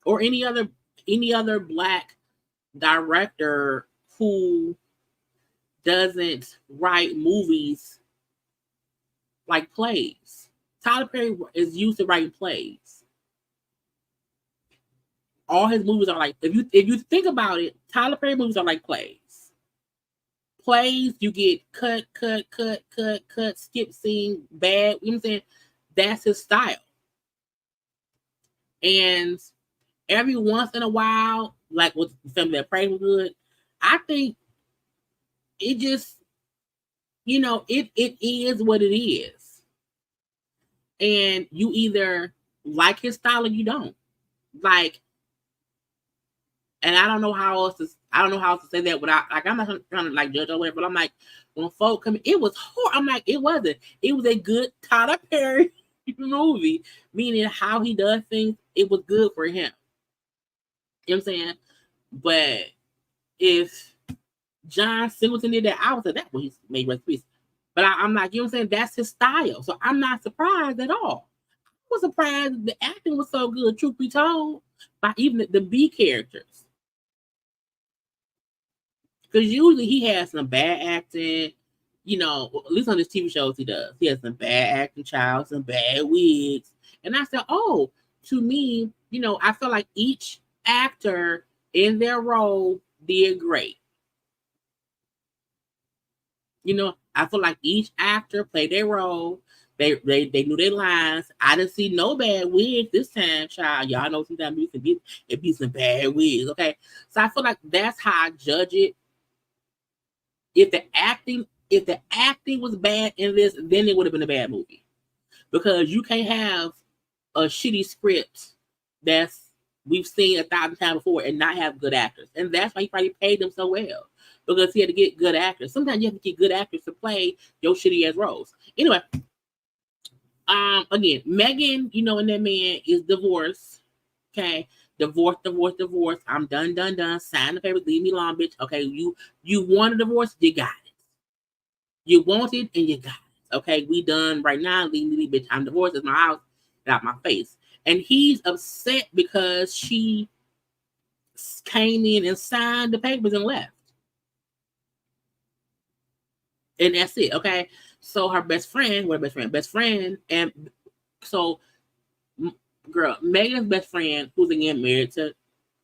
or any other black director who doesn't write movies like plays. Tyler Perry is used to writing plays. All his movies are like, if you think about it, Tyler Perry movies are like plays. Plays, you get cut, skip scene, bad. You know what I'm saying? That's his style. And every once in a while, like with the film that Prey was good, I think it just, you know, it is what it is. And you either like his style or you don't. Like, and I don't know how else to say that without, like, I'm not trying to like judge or whatever, but I'm like, when folk come, it was horrible. I'm like, it wasn't. It was a good Tyler Perry movie, meaning how he does things, it was good for him. You know what I'm saying? But if John Singleton did that, I would say that when he made Rest Peace. But I'm like, you know what I'm saying? That's his style. So I'm not surprised at all. I was surprised the acting was so good, truth be told, by even the B characters. Because usually he has some bad acting, you know, at least on his TV shows he does. He has some bad acting, some bad wigs. And I said, oh, to me, you know, I feel like each actor in their role did great. You know, I feel like each actor played their role. They knew their lines. I didn't see no bad wigs this time, child. Y'all know sometimes it be some bad wigs, okay? So I feel like that's how I judge it. If the acting was bad in this, then it would have been a bad movie. Because you can't have a shitty script that's we've seen 1,000 times before and not have good actors. And that's why he probably paid them so well. Because he had to get good actors. Sometimes you have to get good actors to play your shitty ass roles. Anyway, again, Meagan, and that man is divorced. Okay. Divorce. I'm done. Sign the papers, leave me alone, bitch. Okay, you want a divorce, you got it. You want it and you got it. Okay, we done right now. Leave me, bitch. I'm divorced. It's my house. Get out my face. And he's upset because she came in and signed the papers and left. And that's it. Okay. So her best friend, and so girl, Megan's best friend, who's again married to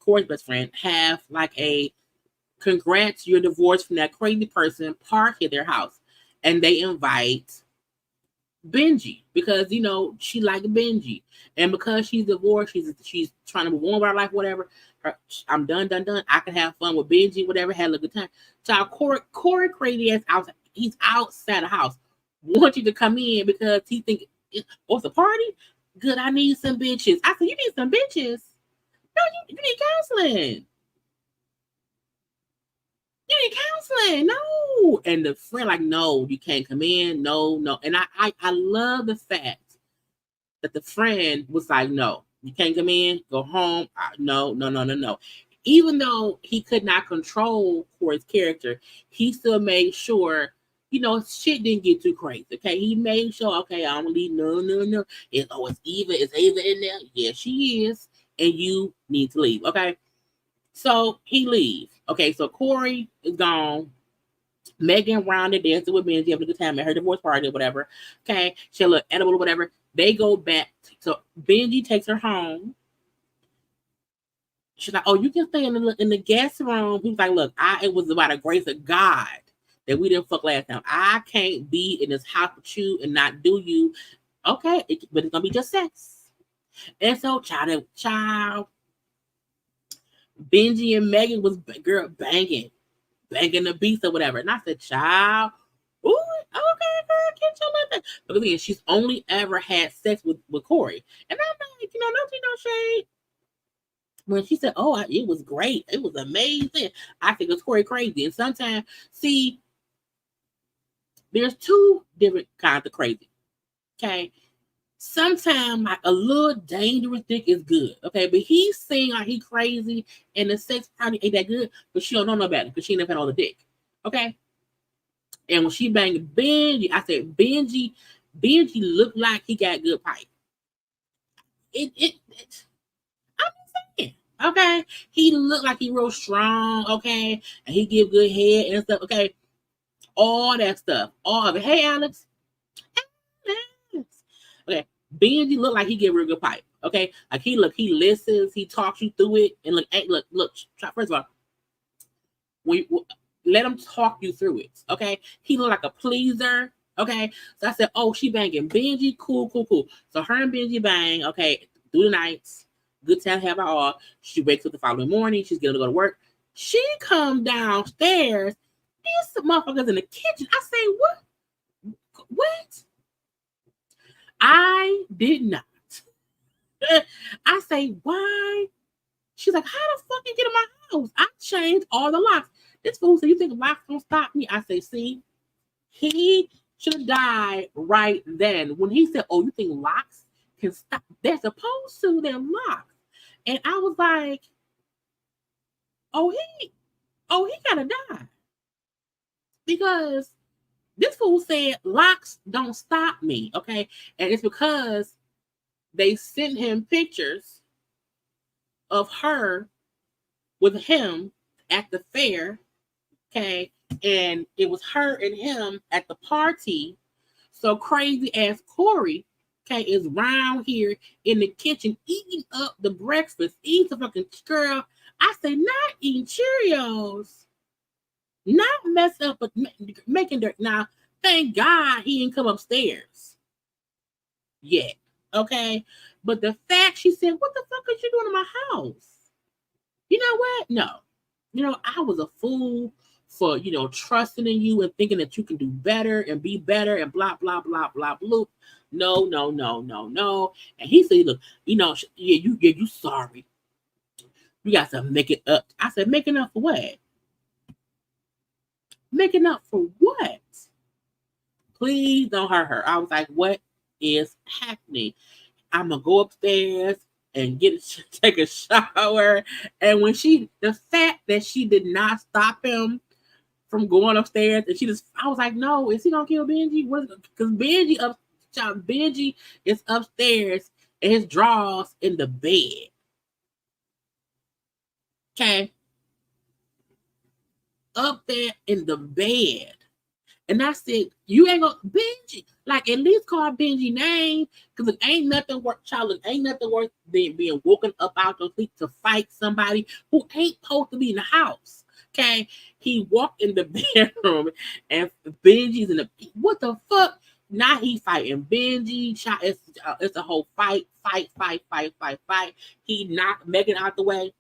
Corey's best friend, have like a congrats, you're divorced from that crazy person party at their house. And they invite Benji because she liked Benji, and because she's divorced, she's trying to move on with her life, whatever. I'm done. I can have fun with Benji, whatever. Had a good time. So Corey crazy ass out. He's outside the house. Want you to come in because he think it's a party. Good. I need some bitches. I said, you need some bitches. No, you need counseling. You need counseling. No. And the friend like, no, you can't come in. No. And I love the fact that the friend was like, no, you can't come in. Go home. No. Even though he could not control Corey's character, he still made sure, shit didn't get too crazy. Okay. He made sure, okay, I don't leave. No. It's Ava in there. Yeah, she is. And you need to leave. Okay. So he leaves. Okay, so Corey is gone. Meagan rounded dancing with Benji, having a good time at her divorce party or whatever. Okay, she had a little edible or whatever. They go back. So Benji takes her home. She's like, "Oh, you can stay in the guest room." He's like, "Look, it was by the grace of God that we didn't fuck last time. I can't be in this house with you and not do you." Okay, but it's gonna be just sex. And so, child. Benji and Megan was banging the beast or whatever. And I said, child, ooh, okay, girl, get your little thing. Because again, she's only ever had sex with Corey. And I'm like, no shade. When she said, oh, it was great. It was amazing. I think it's Corey crazy. And sometimes, see, there's two different kinds of crazy. Okay. Sometimes like a little dangerous dick is good, okay? But he's saying like he crazy and the sex probably ain't that good, but she don't know no better because she never had all the dick, okay? And when she banged Benji, I said Benji looked like he got good pipe. I'm saying, okay? He looked like he real strong, okay? And he give good head and stuff, okay? All that stuff, all of it. Hey, Alex. Okay. Benji look like he get real good pipe. Okay. Like he listens, he talks you through it. And look, first of all, let him talk you through it. Okay. He look like a pleaser. Okay. So I said, oh, she banging Benji. Cool. So her and Benji bang. Okay. Through the nights. Good time to have her all. She wakes up the following morning. She's going to go to work. She come downstairs. These motherfuckers in the kitchen. I say, what? I did not. I say, why? She's like, how the fuck you get in my house? I changed all the locks. This fool said, you think locks don't stop me? I say, see, he should have died right then. When he said, oh, you think locks can stop? They're supposed to, they're locked. And I was like, oh, he gotta die. Because this fool said locks don't stop me, okay? And it's because they sent him pictures of her with him at the fair, okay? And it was her and him at the party. So crazy ass Corey, okay, is round here in the kitchen eating up the breakfast, eating the fucking girl. I say, not eating Cheerios. Not mess up, but making dirt. Now, thank God he didn't come upstairs yet, okay? But the fact she said, what the fuck are you doing in my house? You know what? No. I was a fool for, trusting in you and thinking that you can do better and be better and blah, blah, blah, blah, blah. No. And he said, look, you sorry. You got to make it up. I said, making up for what? Making up for what? Please don't hurt her. I was like, what is happening? I'm gonna go upstairs and take a shower. And when the fact that she did not stop him from going upstairs, and I was like, no, is he gonna kill Benji? Because Benji is upstairs and his drawers in the bed. Okay, up there in the bed. And I said, you ain't gonna Benji. Like, at least call Benji name. Because it ain't nothing worth, child. It ain't nothing worth being woken up out of sleep to fight somebody who ain't supposed to be in the house. Okay? He walked in the bedroom and Benji's in the, what the fuck? Now he fighting Benji. Child, it's a whole fight. He knocked Meagan out the way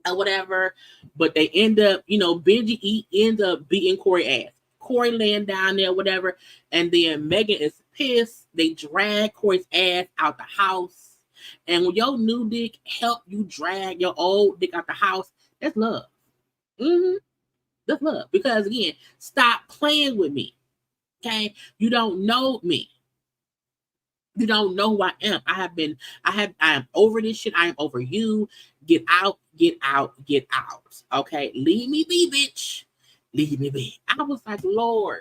or whatever. But they end up, Benji ends up beating Corey ass. Corey laying down there, whatever, and then Meagan is pissed. They drag Corey's ass out the house, and when your new dick help you drag your old dick out the house, that's love. That's love. Because again, stop playing with me. Okay, you don't know me. You don't know who I am. I am over this shit. I am over you. Get out. Okay, leave me be, bitch. Leave me be. I was like, Lord.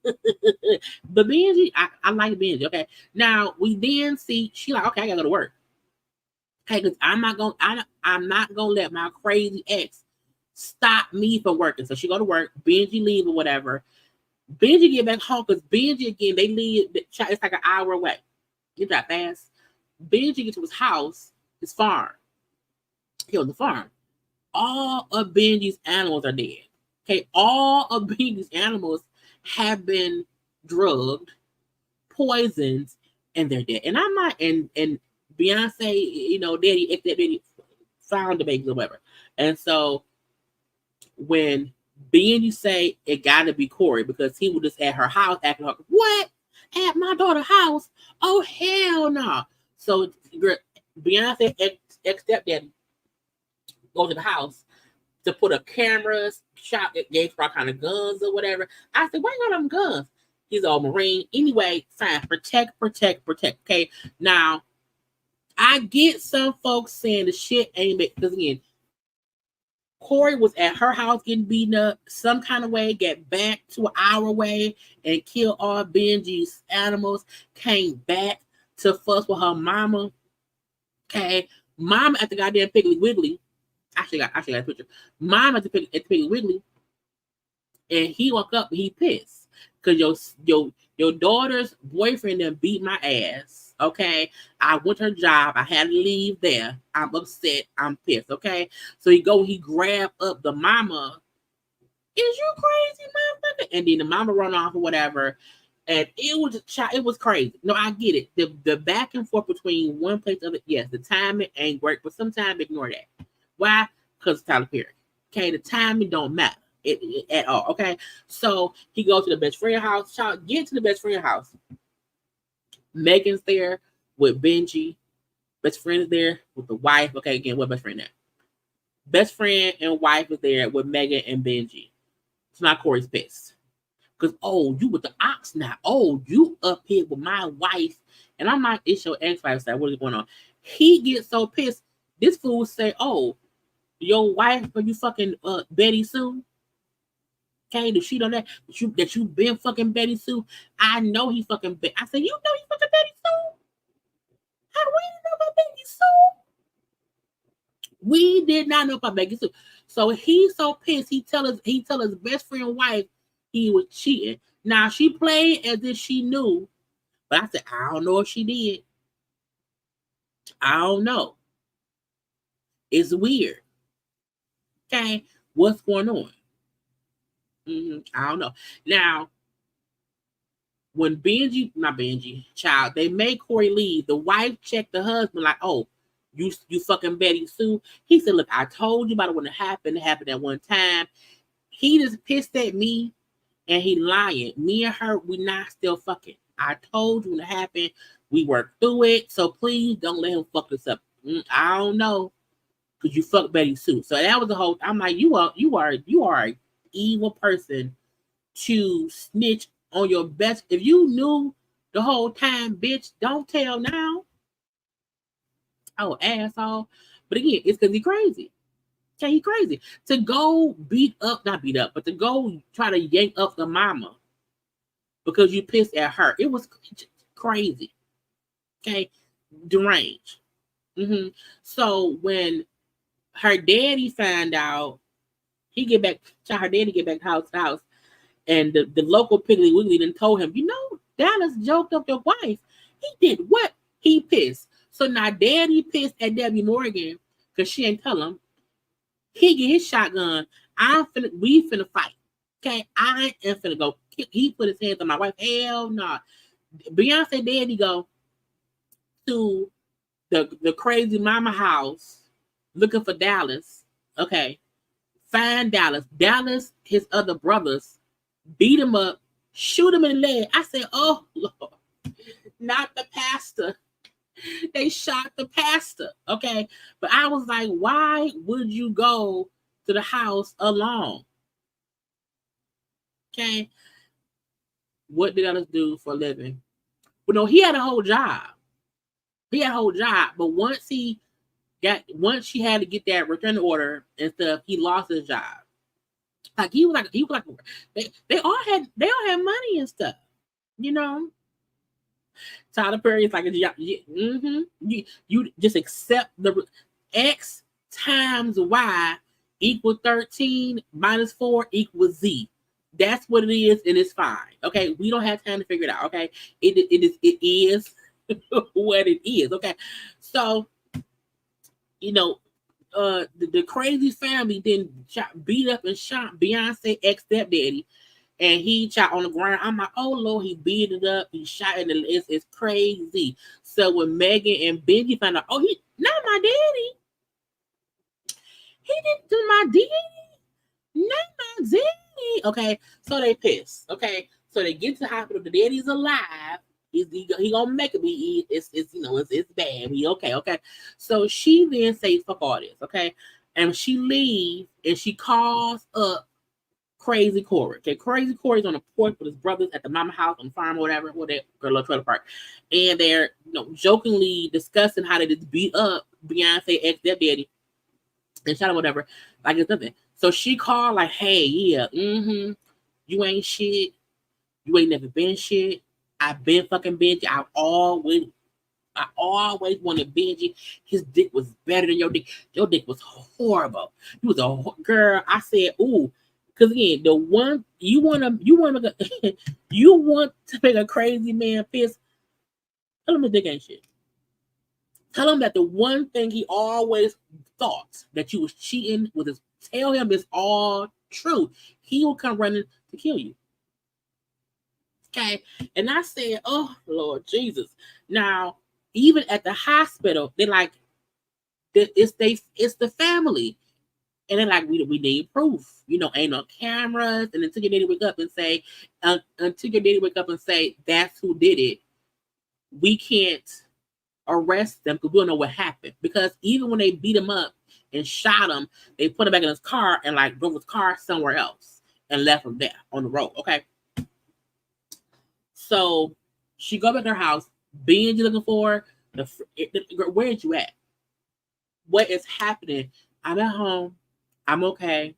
But Benji, I like Benji. Okay. Now we then see she like, okay, I gotta go to work. Okay, because I'm not gonna let my crazy ex stop me from working. So she go to work, Benji leave or whatever. Benji get back home because Benji again, they leave, it's like an hour away. You drive fast. Benji gets to his house, his farm. He on the farm. All of Benji's animals are dead. Okay, all of Benji's animals have been drugged, poisoned, and they're dead. And I'm not, and Beyonce, daddy found the babies or whatever. And so when Benji say it gotta be Corey because he was just at her house acting like, what? At my daughter's house? Oh hell no. So Beyonce ex-stepdaddy goes to the house to put up cameras, shot at gave for all kind of guns or whatever. I said, why you got them guns? He's all Marine. Anyway, fine. Protect. Okay. Now, I get some folks saying the shit ain't because again, Corey was at her house getting beaten up some kind of way, get back to an hour away and kill all Benji's animals, came back to fuss with her mama. Okay. Mama at the goddamn Piggly Wiggly. Actually got a picture. Mom at the Piggly Wiggly, and he woke up and he pissed because your daughter's boyfriend then beat my ass. Okay, I went to her job. I had to leave there. I'm upset. I'm pissed. Okay, so he grabbed up the mama. Is you crazy, motherfucker? And then the mama run off or whatever. And it was crazy. No, I get it. The back and forth between one place and the other. Yes, the timing ain't great, but sometimes ignore that. Why? Because Tyler Perry. Okay, the timing don't matter at all. Okay, so he goes to the best friend house. Child, get to the best friend house. Megan's there with Benji. Best friend is there with the wife. Okay, again, what best friend there? Best friend and wife is there with Megan and Benji. It's not Corey's pissed. Because, you with the ox now. You up here with my wife. And I'm like, it's your ex-wife. What is going on? He gets so pissed. This fool say, your wife, are you fucking Betty Sue? Okay, to cheat on that you been fucking Betty Sue. I know he fucking I said, you know he fucking Betty Sue? How do we know about Betty Sue? We did not know about Betty Sue. So he's so pissed. He tell his best friend wife he was cheating. Now she played as if she knew, but I said, I don't know if she did. I don't know. It's weird. Okay, what's going on? I don't know. Now, when child, they made Corey leave. The wife checked the husband like, you fucking Betty Sue. He said, look, I told you about it when it happened. It happened at one time. He just pissed at me and he lying. Me and her, we not still fucking. I told you when it happened. We worked through it. So please don't let him fuck us up. I don't know. because you fucked Betty Sue. So that was the whole. I'm like, you are an evil person to snitch on your best. If you knew the whole time, bitch, don't tell now. Oh, asshole. But again, it's because he crazy. Okay, he crazy. To go not beat up, but to go try to yank up the mama because you pissed at her. It was crazy. Okay, deranged. So when her daddy found out, her daddy get back to house, and the local Piggly Wiggly then told him, Dallas joked up your wife. He did what? He pissed. So now daddy pissed at Debbie Morgan because she ain't tell him. He get his shotgun. We finna fight. Okay, I am finna go. He put his hands on my wife. Hell no. Nah. Beyonce daddy go to the crazy mama house looking for Dallas. Okay, find Dallas. Dallas, his other brothers, beat him up, shoot him in the leg. I said, oh Lord, not the pastor. They shot the pastor. Okay, but I was like, why would you go to the house alone? Okay, what did Dallas do for a living? Well, no, he had a whole job. But once she had to get that return order and stuff, he lost his job. Like he was like they all had money and stuff, Tyler Perry is like you just accept the X times Y equal 13 minus 4 equals Z. That's what it is, and it's fine. Okay, we don't have time to figure it out. Okay, it is what it is. Okay, so the crazy family then beat up and shot Beyonce ex stepdaddy, and he shot on the ground. I'm like, oh Lord, he beat it up, he shot it. It's crazy. So when Meagan and Benji found out, oh, he not my daddy. He didn't do my daddy. Not my daddy. Okay, so they pissed. Okay, so they get to the hospital. The daddy's alive. He gonna make it be. It's bad. We okay. So she then says, fuck all this. Okay, and she leaves and she calls up Crazy Corey. Okay, Crazy Corey's on the porch with his brothers at the mama house on the farm or whatever, little trailer park, and they're jokingly discussing how they just beat up Beyonce ex stepdaddy and shot him whatever, like it's nothing. So she called like, hey, yeah, you ain't shit, you ain't never been shit. I've been fucking Benji. I always wanted Benji. His dick was better than your dick. Your dick was horrible. You was a girl. I said, ooh. Because again, the one you want to make a crazy man piss. Tell him his dick ain't shit. Tell him that the one thing he always thought that you was cheating with his. Tell him it's all true. He will come running to kill you. Okay, and I said, oh Lord Jesus. Now, even at the hospital, they're like, it's the family. And they're like, we need proof. Ain't no cameras. And until your daddy wake up and say, that's who did it, we can't arrest them because we don't know what happened. Because even when they beat him up and shot him, they put him back in his car and like drove his car somewhere else and left him there on the road. Okay. So she go back to her house. Benji looking for her. Where's you at? What is happening? I'm at home. I'm okay.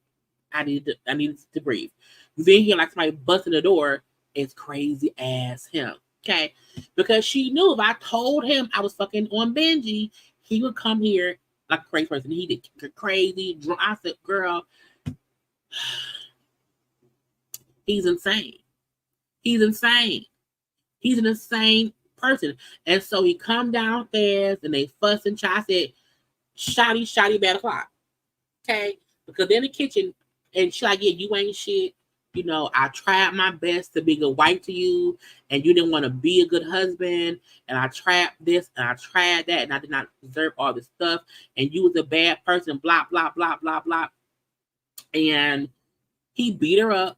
I need to breathe. You then hear like somebody busting the door. It's crazy as him. Okay, because she knew if I told him I was fucking on Benji, he would come here like a crazy person. He did crazy drunk. I said, girl, he's insane. He's insane. He's an insane person. And so he come downstairs and they fuss and try. I said, shoddy, bad o'clock. Okay? Because they're in the kitchen and she's like, yeah, you ain't shit. I tried my best to be a good wife to you and you didn't want to be a good husband. And I tried this and I tried that and I did not deserve all this stuff. And you was a bad person, blah, blah, blah, blah, blah. And he beat her up.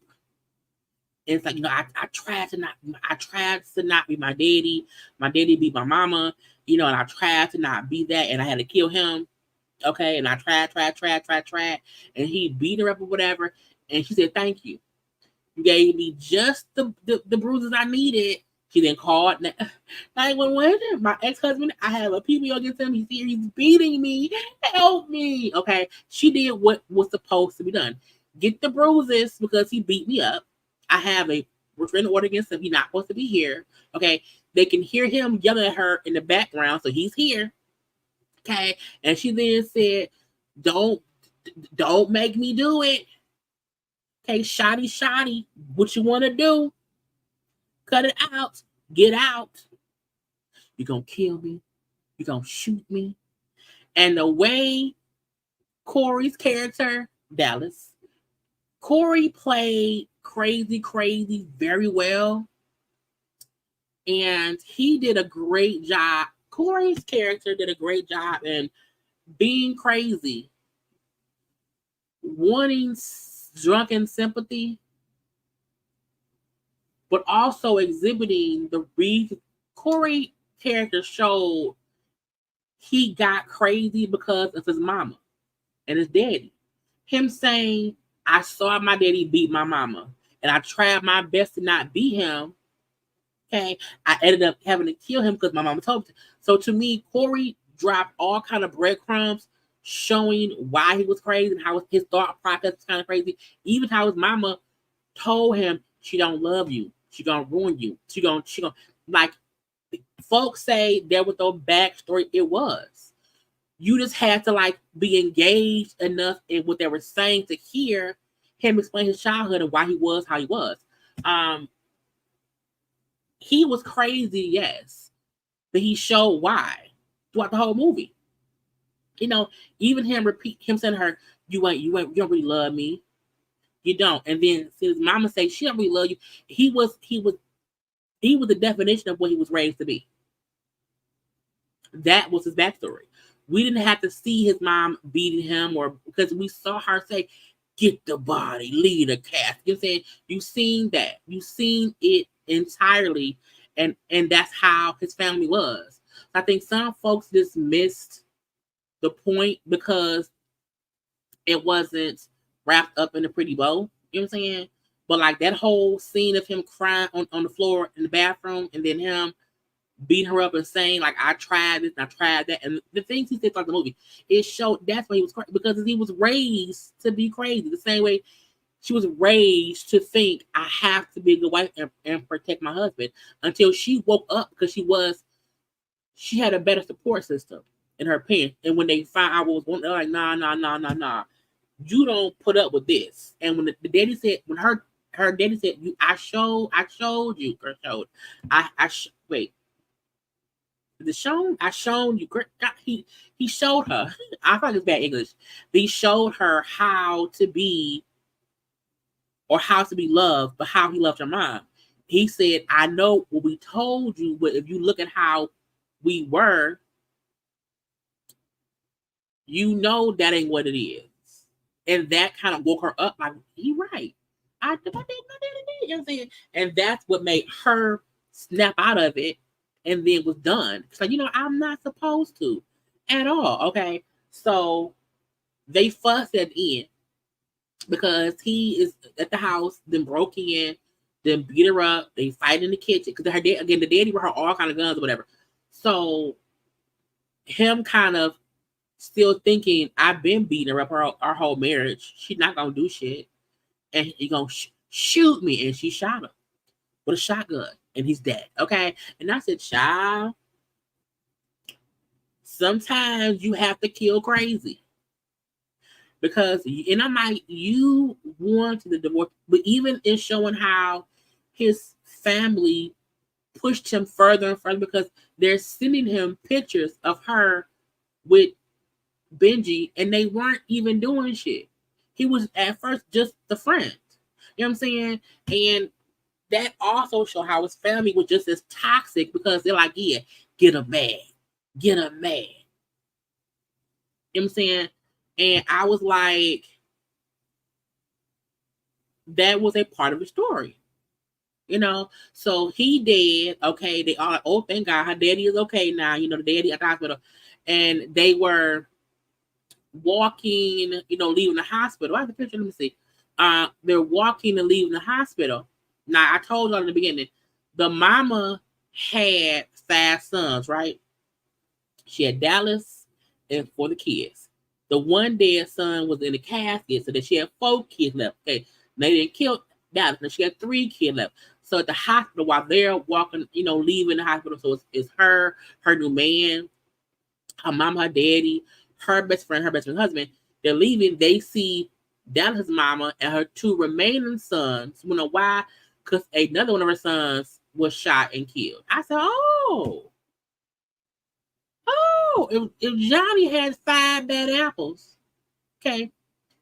And it's like, I tried to not be my daddy. My daddy beat my mama, and I tried to not be that, and I had to kill him. Okay, and I tried, and he beat her up or whatever. And she said, "Thank you. You gave me just the bruises I needed." She then called 911. My ex-husband, I have a PBO against him. He's beating me. Help me. Okay. She did what was supposed to be done. Get the bruises because he beat me up. I have a restraining order against him. He's not supposed to be here. Okay. They can hear him yelling at her in the background, so he's here. Okay. And she then said, Don't make me do it. Okay, shoddy, what you want to do? Cut it out. Get out. You're going to kill me. You're going to shoot me. And the way Corey's character, Dallas, Corey played crazy very well. And he did a great job. Corey's character did a great job in being crazy, wanting drunken sympathy, but also exhibiting the reason. Corey character showed he got crazy because of his mama and his daddy. Him saying, I saw my daddy beat my mama, and I tried my best to not beat him. Okay, I ended up having to kill him because my mama told me to. So to me, Corey dropped all kind of breadcrumbs showing why he was crazy and how his thought process was kind of crazy. Even how his mama told him she don't love you, she gonna ruin you, she gonna like folks say there was no backstory. It was. You just had to like be engaged enough in what they were saying to hear him explain his childhood and why he was how he was. He was crazy, yes, but he showed why throughout the whole movie. You know, even him saying to her, you don't really love me. You don't. And then his mama say she don't really love you. He was the definition of what he was raised to be. That was his backstory. We didn't have to see his mom beating him, or because we saw her say, "Get the body, lead a cast." You know what I'm saying? You've seen that. You've seen it entirely, and that's how his family was. I think some folks just missed the point because it wasn't wrapped up in a pretty bow. You know what I'm saying? But like that whole scene of him crying on the floor in the bathroom, and then him beating her up and saying, like, I tried this and I tried that. And the things he said throughout the movie, it showed that's why he was crazy, because he was raised to be crazy. The same way she was raised to think, I have to be a good wife and protect my husband, until she woke up because she had a better support system in her parents. And when they found out what was going on, they're like, nah. You don't put up with this. And when the daddy said, when her daddy said, I showed you, wait. The shown, I shown you. He showed her. I thought it's bad English. He showed her how to be, or how to be loved, but how he loved her mom. He said, I know what we told you, but if you look at how we were, you know that ain't what it is. And that kind of woke her up. Like, he right. I did my daddy. You know what I'm saying? And that's what made her snap out of it. And then was done. So, I'm not supposed to at all. Okay. So they fussed at the end because he is at the house, then broke in, then beat her up. They fight in the kitchen because her dad, again, the daddy brought her all kind of guns or whatever. So him kind of still thinking, I've been beating her up our whole marriage. She's not going to do shit. And he's going to shoot me. And she shot him with a shotgun. And he's dead. Okay. And I said, child, sometimes you have to kill crazy. Because, and I'm like, you wanted the divorce, but even in showing how his family pushed him further and further, because they're sending him pictures of her with Benji, and they weren't even doing shit. He was at first just the friend. You know what I'm saying? And that also showed how his family was just as toxic, because they're like, yeah, get a man. You know what I'm saying? And I was like, that was a part of the story. So he did. Okay, they all like, oh, thank God, her daddy is okay now. The daddy at the hospital. And they were walking, leaving the hospital. I have the picture. Let me see. They're walking and leaving the hospital. Now, I told y'all in the beginning, the mama had 5 sons, right? She had Dallas and 4 the kids. The one dead son was in the casket, so that she had 4 kids left. Okay, they didn't kill Dallas, and she had 3 kids left. So at the hospital, while they're walking, leaving the hospital, so it's her new man, her mama, her daddy, her best friend's husband. They're leaving. They see Dallas' mama and her 2 remaining sons. You know why? Because another one of her sons was shot and killed. I said, if Johnny had 5 bad apples, okay,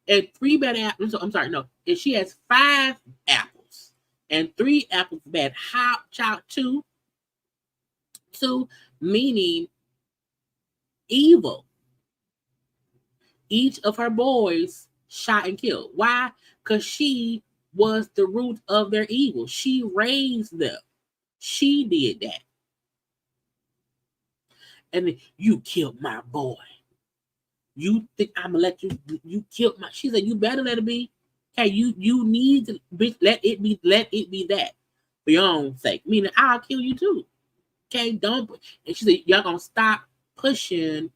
and 3 bad apples. So I'm sorry, no. If she has 5 apples and 3 apples bad, how child 2 meaning evil. Each of her boys shot and killed. Why? Because she was the root of their evil. She raised them. She did that. And then, you killed my boy. You think I'm gonna let you killed my? She said, you better let it be. Hey, you need to let it be that for your own sake. Meaning, I'll kill you too. Okay, don't. And she said, y'all gonna stop pushing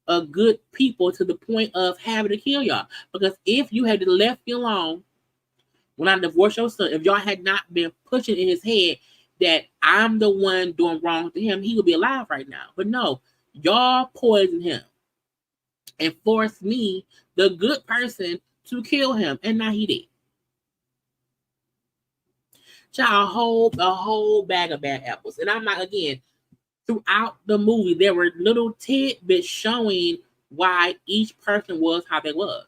a good people to the point of having to kill y'all. Because if you had left me alone when I divorced your son, if y'all had not been pushing in his head that I'm the one doing wrong to him, he would be alive right now. But no, y'all poisoned him and forced me, the good person, to kill him. And now he did. Child, a whole bag of bad apples. And I'm not, again, throughout the movie, there were little tidbits showing why each person was how they was.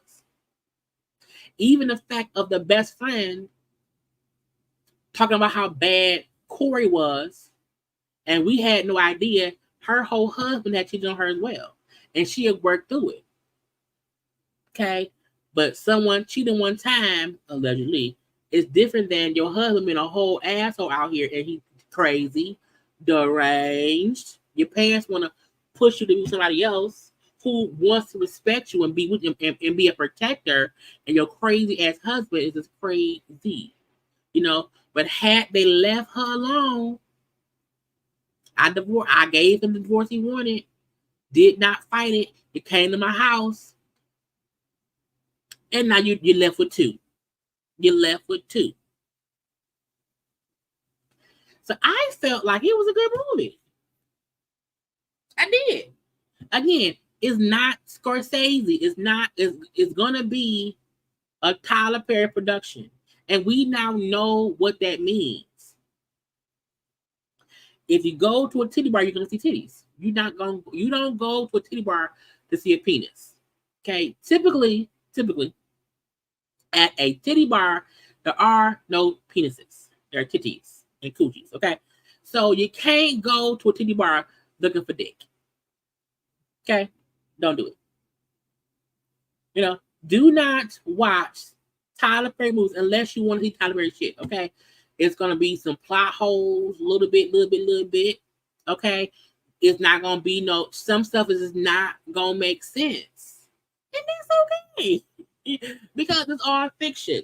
Even the fact of the best friend talking about how bad Corey was, and we had no idea her whole husband had cheated on her as well. And she had worked through it. Okay? But someone cheating one time, allegedly, is different than your husband being a whole asshole out here and he's crazy, deranged. Your parents want to push you to be somebody else who wants to respect you and be with you and be a protector, and your crazy ass husband is just crazy. But had they left her alone, I gave him the divorce he wanted, did not fight it. You came to my house, and now you're left with 2. You're left with 2. So I felt like it was a good movie. I did. Again, it's not Scorsese. It's gonna be a Tyler Perry production. And we now know what that means. If you go to a titty bar, you're gonna see titties. You don't go to a titty bar to see a penis. Okay. Typically, at a titty bar, there are no penises. There are titties and coochies. Okay. So you can't go to a titty bar looking for dick. Okay? Don't do it. Do not watch Tyler Perry movies unless you want to see Tyler Perry shit. Okay? It's going to be some plot holes, a little bit. Okay? It's not going to be some stuff is just not going to make sense. And that's okay. Because it's all fiction.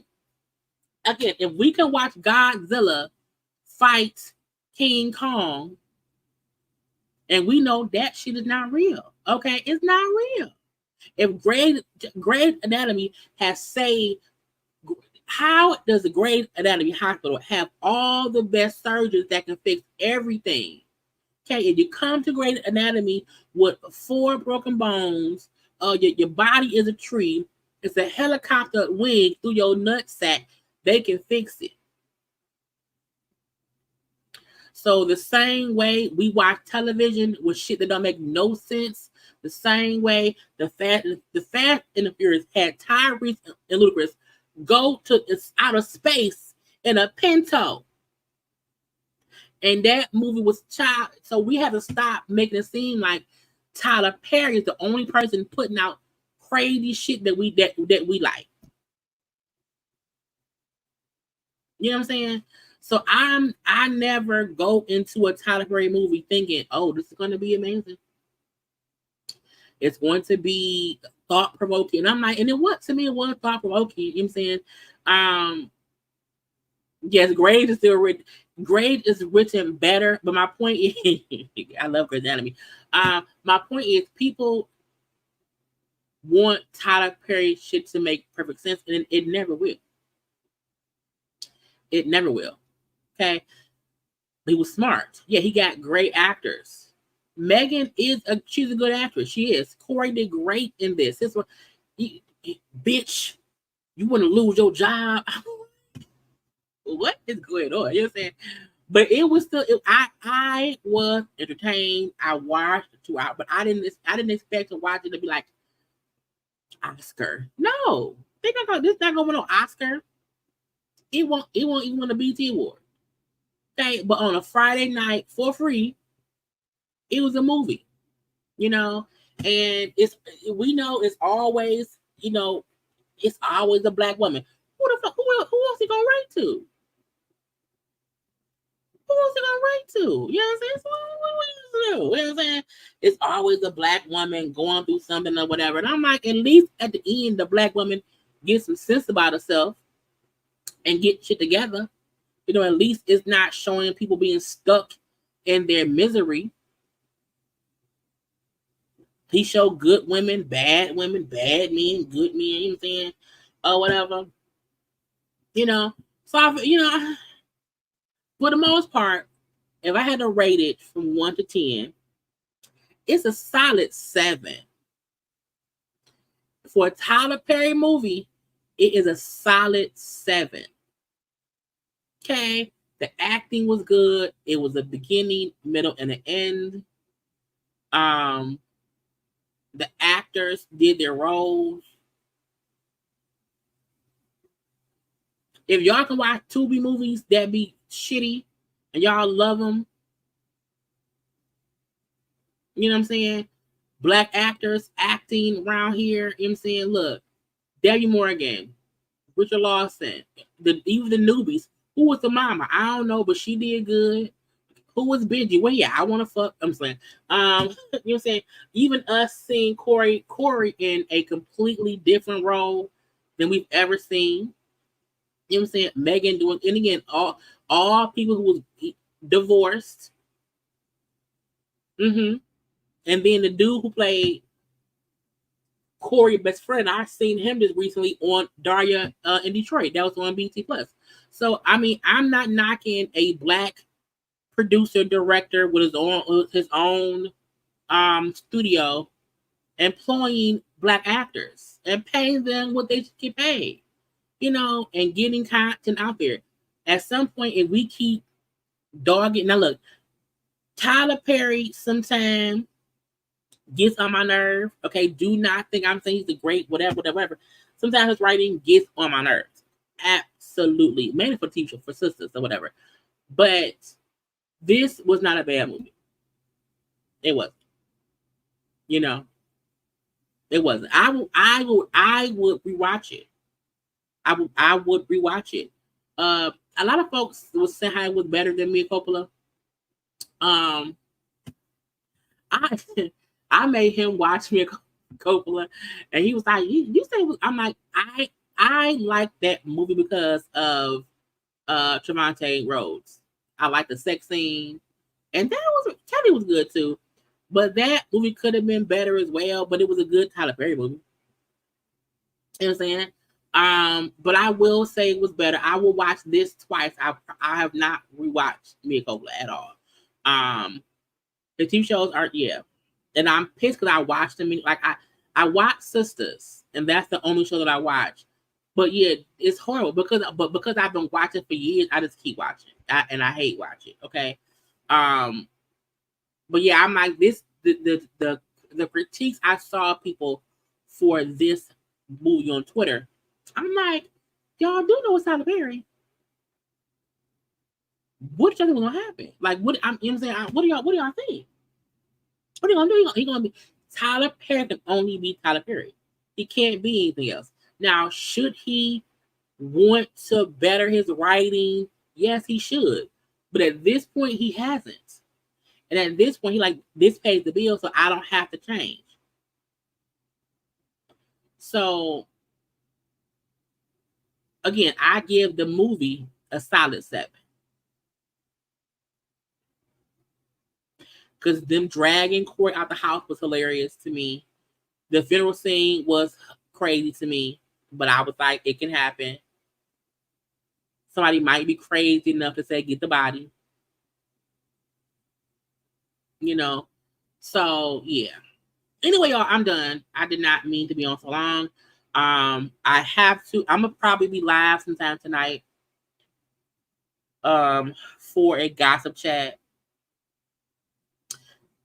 Again, if we can watch Godzilla fight King Kong, and we know that shit is not real. Okay? It's not real. If Grey's Anatomy has saved, how does the Grey's Anatomy Hospital have all the best surgeons that can fix everything? Okay, if you come to Grey's Anatomy with 4 broken bones, your body is a tree, it's a helicopter wing through your nutsack, they can fix it. So the same way we watch television with shit that don't make no sense, the same way the Fast and the Furious had Tyrese and Ludacris go to outer space in a Pinto. And that movie was child. So we had to stop making it seem like Tyler Perry is the only person putting out crazy shit that we like. You know what I'm saying? So I never go into a Tyler Perry movie thinking, oh, this is gonna be amazing. It's going to be thought provoking. And I'm like, and it was to me, it was thought provoking. You know what I'm saying? Yes, grade is still written. Grade is written better, but my point is, I love Grey's Anatomy. My point is, people want Tyler Perry shit to make perfect sense, and it never will. It never will. Okay, he was smart. Yeah, he got great actors. Meagan she's a good actress. She is. Corey did great in this. This one, bitch, you want to lose your job? What is going on? You know what I'm saying? But it was still. I was entertained. I watched 2 hours, but I didn't expect to watch it to be like Oscar. No, this not gonna win no Oscar. It won't even win a BT award. Okay, but on a Friday night for free, it was a movie. You know, and we know it's always it's always a black woman. Who else he gonna write to? Who else he gonna write to? You know what I'm saying? So what you know what I'm saying? It's always a black woman going through something or whatever. And I'm like, at least at the end, the black woman gets some sense about herself and get shit together. You know, at least it's not showing people being stuck in their misery. He showed good women, bad men, good men, you know what I'm saying? Or whatever. You know, so for the most part, if I had to rate it from 1 to 10, it's a solid 7. For a Tyler Perry movie, it is a solid 7. Okay, the acting was good. It was a beginning, middle, and an end. The actors did their roles. If y'all can watch Tubi movies that be shitty and y'all love them, you know what I'm saying? Black actors acting around here, you know what I'm saying? Look, Debbie Morgan, Richard Lawson, even the newbies. Who was the mama? I don't know, but she did good. Who was Benji? Well, yeah, I want to fuck. I'm saying, you know what I'm saying? Even us seeing Corey in a completely different role than we've ever seen. You know what I'm saying? Meagan doing, and again, all people who was divorced. And then the dude who played Corey's best friend, I seen him just recently on Daria in Detroit. That was on BT Plus. So I mean, I'm not knocking a black producer director with his own studio employing black actors and paying them what they should get paid, you know, and getting content out there. At some point, if we keep dogging, now look, Tyler Perry sometimes gets on my nerve. Okay, do not think I'm saying he's a great whatever. Sometimes his writing gets on my nerves. Absolutely, mainly for TV show, for sisters or whatever. But this was not a bad movie. It wasn't. You know, it wasn't. I would rewatch it. I would rewatch it. A lot of folks was saying how it was better than Mia Coppola. I made him watch Mia Coppola, and he was like, "You say?" I'm like, I like that movie because of Trevante Rhodes. I like the sex scene, and Kelly was good too. But that movie could have been better as well. But it was a good Tyler Perry movie. You know what I'm saying? But I will say it was better. I will watch this twice. I have not rewatched Mia Coppola at all. The TV shows aren't, and I'm pissed because I watched them. Like I watched Sisters, and that's the only show that I watch. But yeah, it's horrible because I've been watching for years. I just keep watching, and I hate watching. Okay, but yeah, I'm like this. The critiques I saw people for this movie on Twitter, I'm like, y'all do know it's Tyler Perry. What do y'all think was gonna happen? Like, what I'm, you know what I'm saying? What do y'all think? What are you gonna do? He gonna be Tyler Perry can only be Tyler Perry. He can't be anything else. Now, should he want to better his writing? Yes, he should. But at this point, he hasn't. And at this point, he like, this pays the bill, so I don't have to change. So again, I give the movie a solid 7. Because them dragging Corey out the house was hilarious to me. The funeral scene was crazy to me, but I was like, it can happen. Somebody might be crazy enough to say, get the body. You know? So, yeah. Anyway, y'all, I'm done. I did not mean to be on so long. I'm gonna probably be live sometime tonight for a gossip chat.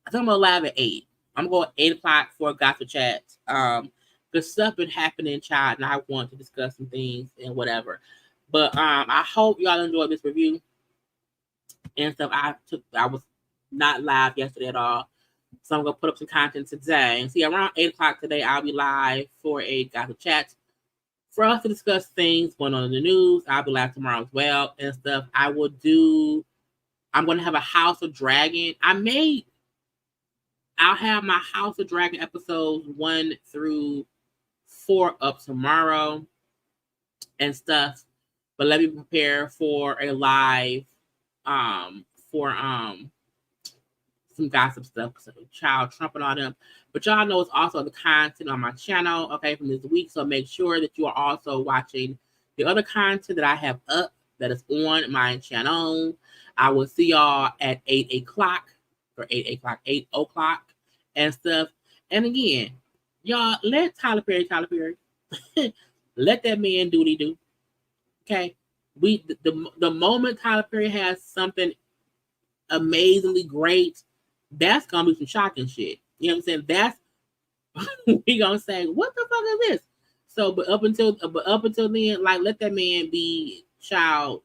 I think I'm gonna live at 8. I'm gonna go at 8 o'clock for a gossip chat. Because stuff been happening, child, and I want to discuss some things and whatever. But I hope y'all enjoyed this review and stuff. I was not live yesterday at all. So I'm gonna put up some content today. And see, around 8 o'clock today, I'll be live for a gossip chat for us to discuss things going on in the news. I'll be live tomorrow as well and stuff. I'm gonna have a House of Dragon. I'll have my House of Dragon episodes 1 through 4 up tomorrow and stuff. But let me prepare for a live for some gossip stuff, child Trump and all them. But y'all know it's also the content on my channel, okay, from this week. So make sure that you are also watching the other content that I have up that is on my channel. I will see y'all at 8 o'clock and stuff. And again, y'all, let Tyler Perry. Let that man do what he do. Okay. The moment Tyler Perry has something amazingly great, that's gonna be some shocking shit. You know what I'm saying? That's we gonna say, what the fuck is this? So, but up until then, like, let that man be child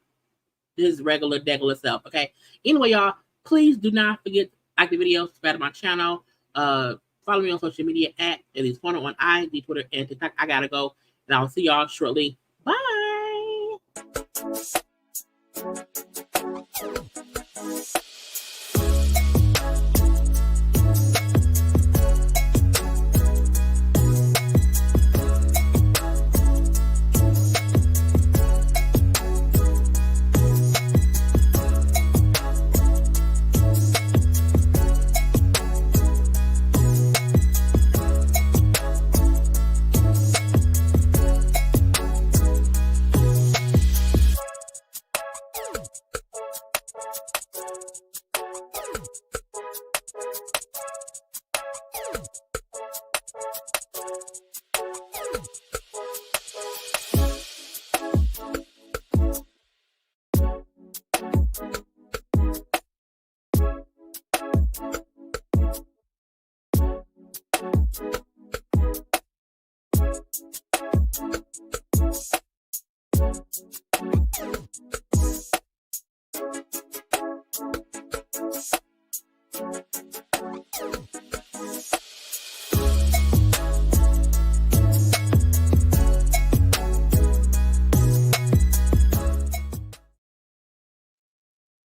his regular self. Okay. Anyway, y'all, please do not forget to like the video, subscribe to my channel. Follow me on social media at JayLeesCorner on IG, Twitter, and TikTok. I gotta go, and I'll see y'all shortly. Bye.